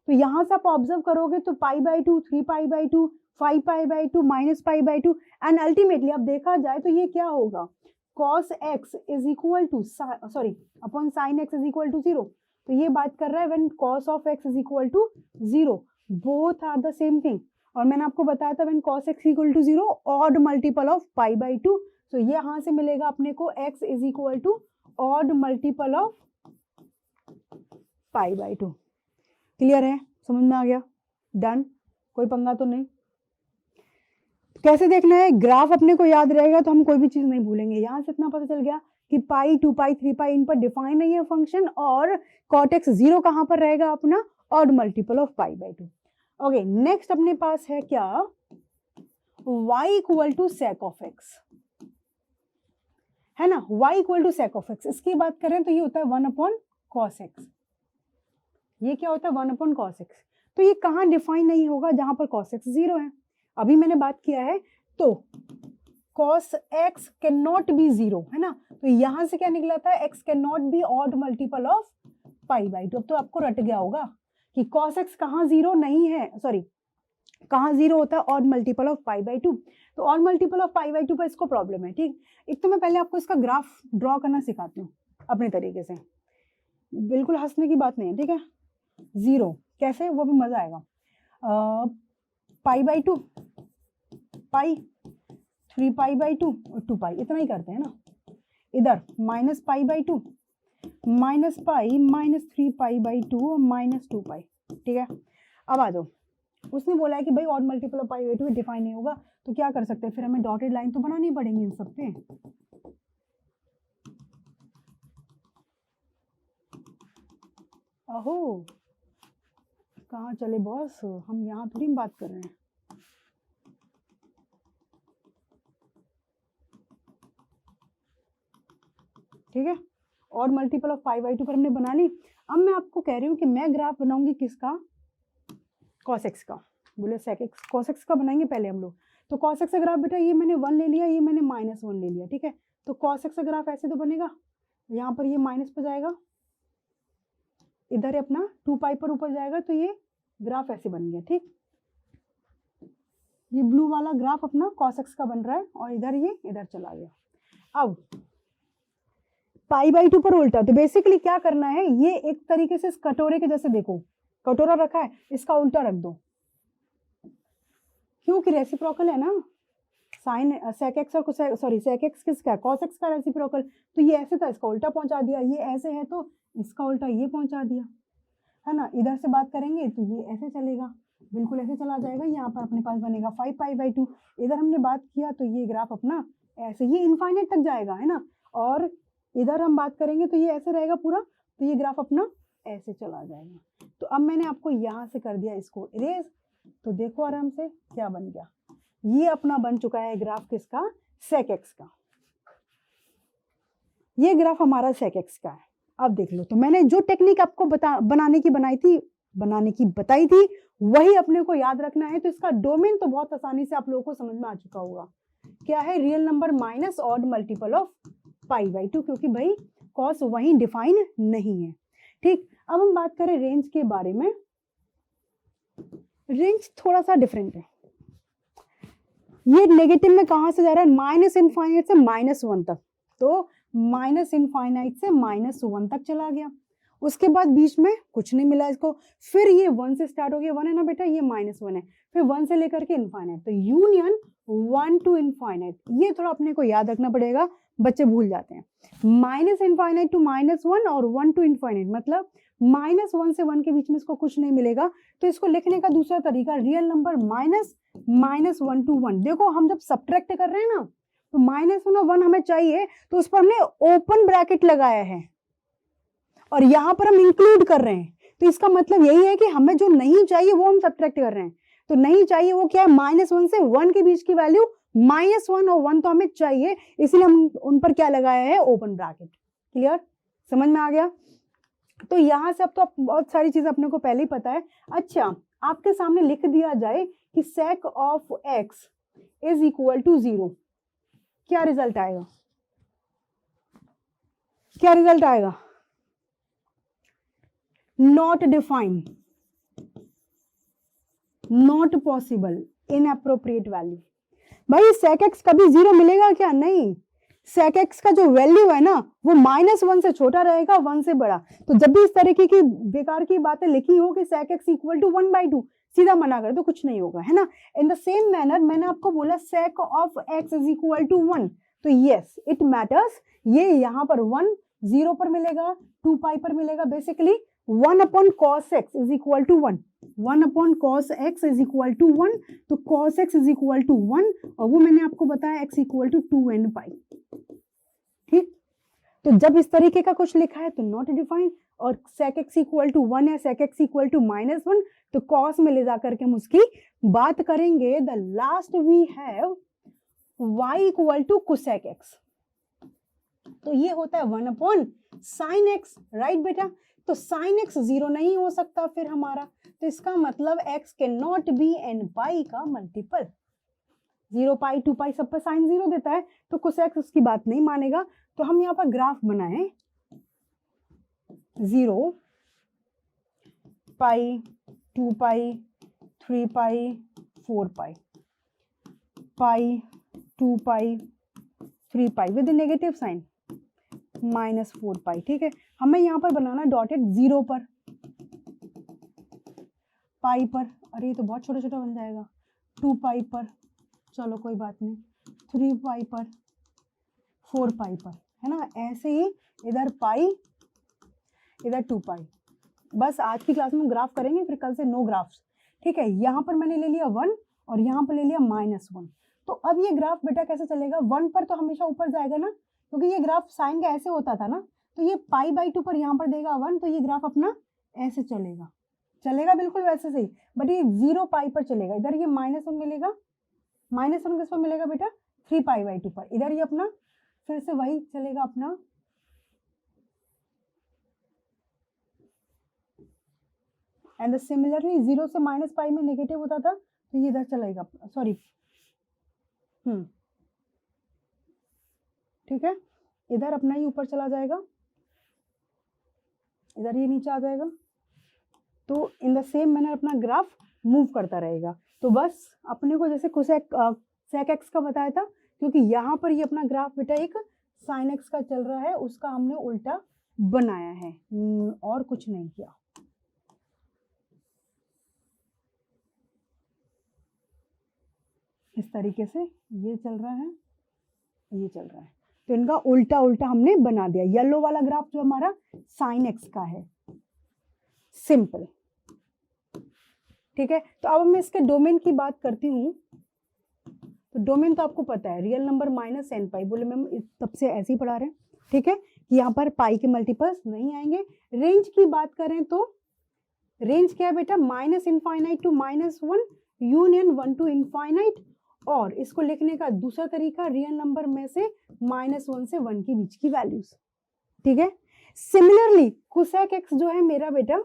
तो यहां से आप ऑब्जर्व करोगे तो pi by 2, 3 pi by 2, 5 pi by 2, minus pi by 2 and ultimately अब देखा जाए तो ये क्या होगा, cos x is equal to sorry upon sin x is equal to 0। तो ये बात कर रहा है when cos of x is equal to 0, both are the same thing. और मैंने आपको बताया था when cos x equal to 0 odd multiple of pi by 2, तो ये यहां से मिलेगा अपने को x is equal to odd multiple of pi by 2। Clear है, समझ में आ गया, डन, कोई पंगा तो नहीं। कैसे देखना है, ग्राफ अपने को याद रहेगा तो हम कोई भी चीज नहीं भूलेंगे। यहां से इतना पता चल गया कि पाई 2 पाई 3 पाई इन पर डिफाइन नहीं है फंक्शन, और cot x 0 कहां पर रहेगा अपना, odd multiple of pi by 2। Okay, next अपने पास है क्या, y equal to sec of x, है ना, y equal to sec of x। इसकी बात करें तो ये होता है 1 अपॉन cos x। ये क्या होता है, 1 अपॉन cos x। तो ये कहां डिफाइन नहीं होगा, जहां पर cos x 0 है। अभी मैंने बात किया है तो cos x can not be 0, है ना, तो यहां से क्या निकला था, x can not be odd multiple of pi by 2। अब तो आपको रट गया होगा कि cos x कहां 0 नहीं है, सॉरी कहां 0 होता है, odd multiple of pi by 2। तो odd multiple of pi by 2 पर इसको प्रॉब्लम है। ठीक, एक तो मैं पहले आपको इसका ग्राफ ड्रॉ करना सिखाती हूँ अपने तरीके से, बिल्कुल हंसने की बात नहीं है, ठीक है। 0 कैसे, वो भी मजा आएगा। पाई बाई 2, पाई 3 पाई बाई 2 और 2 पाई, इतना ही करते हैं ना। इधर minus pi by 2, minus pi, minus 3 pi by 2 और माइनस 2 पाई, ठीक है। अब आ जाओ, उसने बोला है कि भाई odd multiple of pi by 2 define नहीं होगा, तो क्या कर सकते हैं, फिर हमें डॉटेड लाइन तो बनानी पड़ेंगी इन सब पे। अहो कहाँ चले बॉस, हम यहाँ थोड़ी बात कर रहे हैं। ठीक है, और मल्टीपल ऑफ पाई बाई 2 पर हमने बना ली। अब मैं आपको कह रही हूँ कि मैं ग्राफ बनाऊंगी किसका, cos x का। बोले sec x, cos x का बनाएंगे पहले हम लोग। तो cos x का ग्राफ बेटा ये मैंने 1 ले लिया, ये मैंने -1 ले लिया, ठीक है। तो cos x का ग्राफ ऐसे तो बनेगा, यहाँ पर ये माइनस पर जाएगा, इधर अपना 2 पाई पर ऊपर जाएगा, तो ये ग्राफ ऐसे बन गया। ठीक, ये ब्लू वाला ग्राफ अपना cos x का बन रहा है और इधर ये इधर चला गया। अब पाई बाई 2 पर उल्टा, तो बेसिकली क्या करना है, ये एक तरीके से इस कटोरे के जैसे, देखो कटोरा रखा है, इसका उल्टा रख दो, क्योंकि रेसिप्रोकल है ना, साइन sec x और सॉरी sec x किसका है, cos x का रेसिप्रोकल। तो ये ऐसे था, इसका उल्टा पहुंचा दिया, ये ऐसे है तो इसका उल्टा ये पहुंचा दिया, है ना। इधर से बात करेंगे तो ये ऐसे चलेगा, बिल्कुल ऐसे चला जाएगा, यहाँ पर अपने पास बनेगा 5 पाई बाई 2। इधर हमने बात किया तो ये ग्राफ अपना ऐसे, ये इनफाइनाइट तक जाएगा, है ना। और इधर हम बात करेंगे तो ये ऐसे रहेगा पूरा, तो ये ग्राफ अपना ऐसे चला जाएगा। तो अब मैंने आपको यहाँ से कर दिया इसको इरेज, तो देखो आराम से क्या बन गया, ये अपना बन चुका है ग्राफ किसका, sec x का। ये ग्राफ हमारा sec x का है। अब देख लो, तो मैंने जो टेक्निक आपको बनाने की बताई थी वही अपने को याद रखना है। तो इसका डोमेन तो बहुत आसानी से आप लोगों को समझ में आ चुका होगा, क्या है, real number minus odd multiple of pi by 2, क्योंकि भाई cos वहीं डिफाइन नहीं है। ठीक, अब हम बात करें रेंज के बारे में। रेंज थोड़ा सा डिफरेंट है, ये नेगेटिव में कहां से जा रहा है, माइनस इनफाइनाइट से -1 तक, तो माइनस इनफाइनाइट से -1 तक चला गया। उसके बाद बीच में कुछ नहीं मिला इसको, फिर ये 1 से स्टार्ट हो गया, 1 है ना बेटा, ये -1 है, फिर 1 से लेकर के इनफाइनाइट, तो यूनियन 1 टू इनफाइनाइट। ये थोड़ा अपने को याद रखना पड़ेगा, बच्चे भूल जाते हैं। माइनस इनफाइनाइट टू -1 और 1 टू इनफाइनाइट, मतलब -1 से 1 के बीच में इसको कुछ नहीं मिलेगा, तो इसको लिखने का दूसरा तरीका, रियल नंबर -1 टू 1। देखो हम जब सब्ट्रैक्ट कर रहे हैं ना, तो -1 और 1 हमें चाहिए, तो उस पर हमने ओपन ब्रैकेट लगाया है और यहां पर हम इंक्लूड कर रहे हैं, तो इसका मतलब यही है कि हमें जो नहीं चाहिए वो हम सब्ट्रैक्ट कर रहे हैं। तो नहीं चाहिए वो क्या है, -1 से 1 के बीच की वैल्यू -1 और 1 तो हमें चाहिए, इसलिए हम उन पर क्या लगाया है, ओपन ब्रैकेट। क्लियर, समझ में आ गया? तो यहां से अब तो बहुत सारी चीजें अपने को पहले ही पता है। अच्छा, आपके सामने लिख दिया जाए कि sec of x is equal to 0, क्या रिजल्ट आएगा, क्या रिजल्ट आएगा? Not defined, not possible, inappropriate value. भाई sec x कभी 0 मिलेगा क्या? नहीं, sec x का जो वैल्यू है ना वो -1 से छोटा रहेगा, 1 से बड़ा। तो जब भी इस तरीके की बेकार की बातें लिखी हो कि sec x इक्वल टू 1/2, सीधा मना कर दो, कुछ नहीं होगा, है ना। इन द सेम मैनर मैंने आपको बोला sec of x is equal to 1, तो यस इट मैटर्स, ये यहाँ पर 1 0 पर मिलेगा, 2 पाई पर मिलेगा, basically 1 upon cos x is equal to 1, 1 upon cos x is equal to 1, तो cos x is equal to 1, और वो मैंने आपको बताया x इक्वल टू 2n पाई। ठीक, तो जब इस तरीके का कुछ लिखा है तो नॉट डिफाइंड, और sec x इक्वल टू 1 या sec x इक्वल टू -1, तो cos में ले जाकर के हम उसकी बात करेंगे। The last we have y equal to cosec x, तो ये होता है 1 अपॉन sin x, राइट बेटा। तो sin x 0 नहीं हो सकता फिर हमारा, तो इसका मतलब x can not B n पाई का मल्टीपल। 0 पाई 2 पाई सब पर साइन 0 देता है, तो cosec उसकी बात नहीं मानेगा। तो हम यहाँ पर ग्राफ बनाए 0 पाई 2 पाई 3 पाई 4 पाई, पाई 2 पाई 3 पाई विद नेगेटिव साइन -4 पाई। ठीक है, हमें यहाँ पर बनाना डॉटेड 0 पर, पाई पर, अरे ये तो बहुत छोटा छोटा बन जाएगा, 2 पाई पर, चलो कोई बात नहीं, 3 पाई पर, 4 पाई पर, है ना। ऐसे ही इधर पाई इधर 2 पाई। बस आज की क्लास में ग्राफ करेंगे, फिर कल से नो ग्राफ्स। ठीक है, यहाँ पर मैंने ले लिया 1 और यहाँ पर ले लिया -1। तो अब ये ग्राफ बेटा कैसे चलेगा, 1 पर तो हमेशा ऊपर जाएगा ना, क्योंकि ये ग्राफ साइन का ऐसे होता था ना, तो ये π/2 पर यहाँ पर देगा 1, तो ये ग्राफ अपना ऐसे चलेगा, चलेगा बिल्कुल वैसे सही, बट ये 0 पाई पर चलेगा। इधर ये -1 मिलेगा, -1 किस पर मिलेगा बेटा, 3 π/2 पर। इधर ये अपना फिर से वही चलेगा अपना, एंड सिमिलरली 0 से -π में नेगेटिव होता था, तो ये इधर चलेगा, सॉरी, ठीक है, इधर अपना ही ऊपर चला जाएगा, इधर ये नीचे आ जाएगा। तो इन द सेम मैनर अपना ग्राफ मूव करता रहेगा। तो बस अपने को जैसे sec x का बताया था, क्योंकि यहाँ पर ये अपना ग्राफ बेटा एक sin x का चल रहा है, उसका हमने उल्टा बनाया है, और कुछ नहीं किया। इस तरीके से ये चल रहा है, ये चल रहा है, तो इनका उल्टा उल्टा हमने बना दिया। येलो वाला ग्राफ जो हमारा sin x का है, सिंपल। ठीक है, तो अब मैं इसके डोमेन की बात करती हूँ। तो डोमेन तो आपको पता है, रियल नंबर -n पाई, बोले मैम तब से ऐसे ही पढ़ा रहे हैं। ठीक है, कि यहाँ पर पाई के मल्टीपल्स नहीं आएंगे। रेंज की बात करें तो रेंज क्या है बेटा, -∞ टू -1 यूनियन 1 टू इनफाइनाइट, और इसको लिखने का दूसरा तरीका, रियल नंबर में से -1 से 1 के बीच की वैल्यूज। ठीक है, सिमिलरली cosec x जो है मेरा बेटा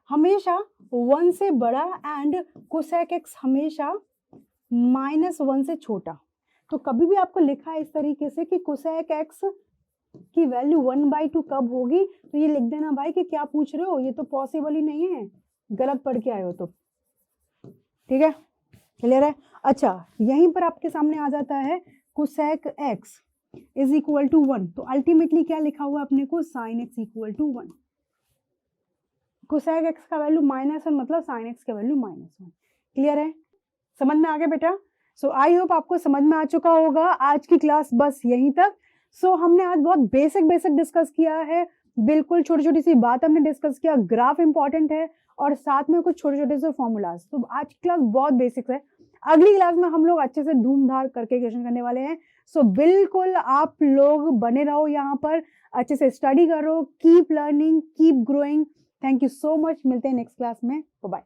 हमेशा 1 से बड़ा, एंड cosec x हमेशा -1 से छोटा। तो कभी भी आपको लिखा है इस तरीके से कि cosec x की वैल्यू 1/2 कब होगी, तो ये लिख देना भाई कि क्या पूछ रहे हो, ये तो पॉसिबल ही नहीं है, गलत पढ़ के आए हो तो। ठीक है, क्लियर है? अच्छा, यहीं पर आपके सामने आ जाता है cosec x is equal to 1, तो अल्टीमेटली क्या लिखा हुआ है अपने को, sine x equal to 1। Cosec x का वैल्यू -1 मतलब साइन एक्स का वैल्यू -1। क्लियर है? समझ में आ गया बेटा? सो आई होप आपको समझ में आ चुका होगा। आज की क्लास बस यहीं तक। सो हमने आज बहुत बेसिक डिस्कस किया है, बिल्कुल छोटी छोटी सी बात हमने डिस्कस किया, ग्राफ इंपॉर्टेंट है और साथ में कुछ छोटे छोटे से फॉर्मूलाज। तो आज की क्लास बहुत बेसिक्स है, अगली क्लास में हम लोग अच्छे से धूमधार करके क्वेश्चन करने वाले हैं। सो बिल्कुल आप लोग बने रहो यहाँ पर, अच्छे से स्टडी करो, keep learning, keep growing. Thank you so much, मिलते हैं नेक्स्ट क्लास में, बाय।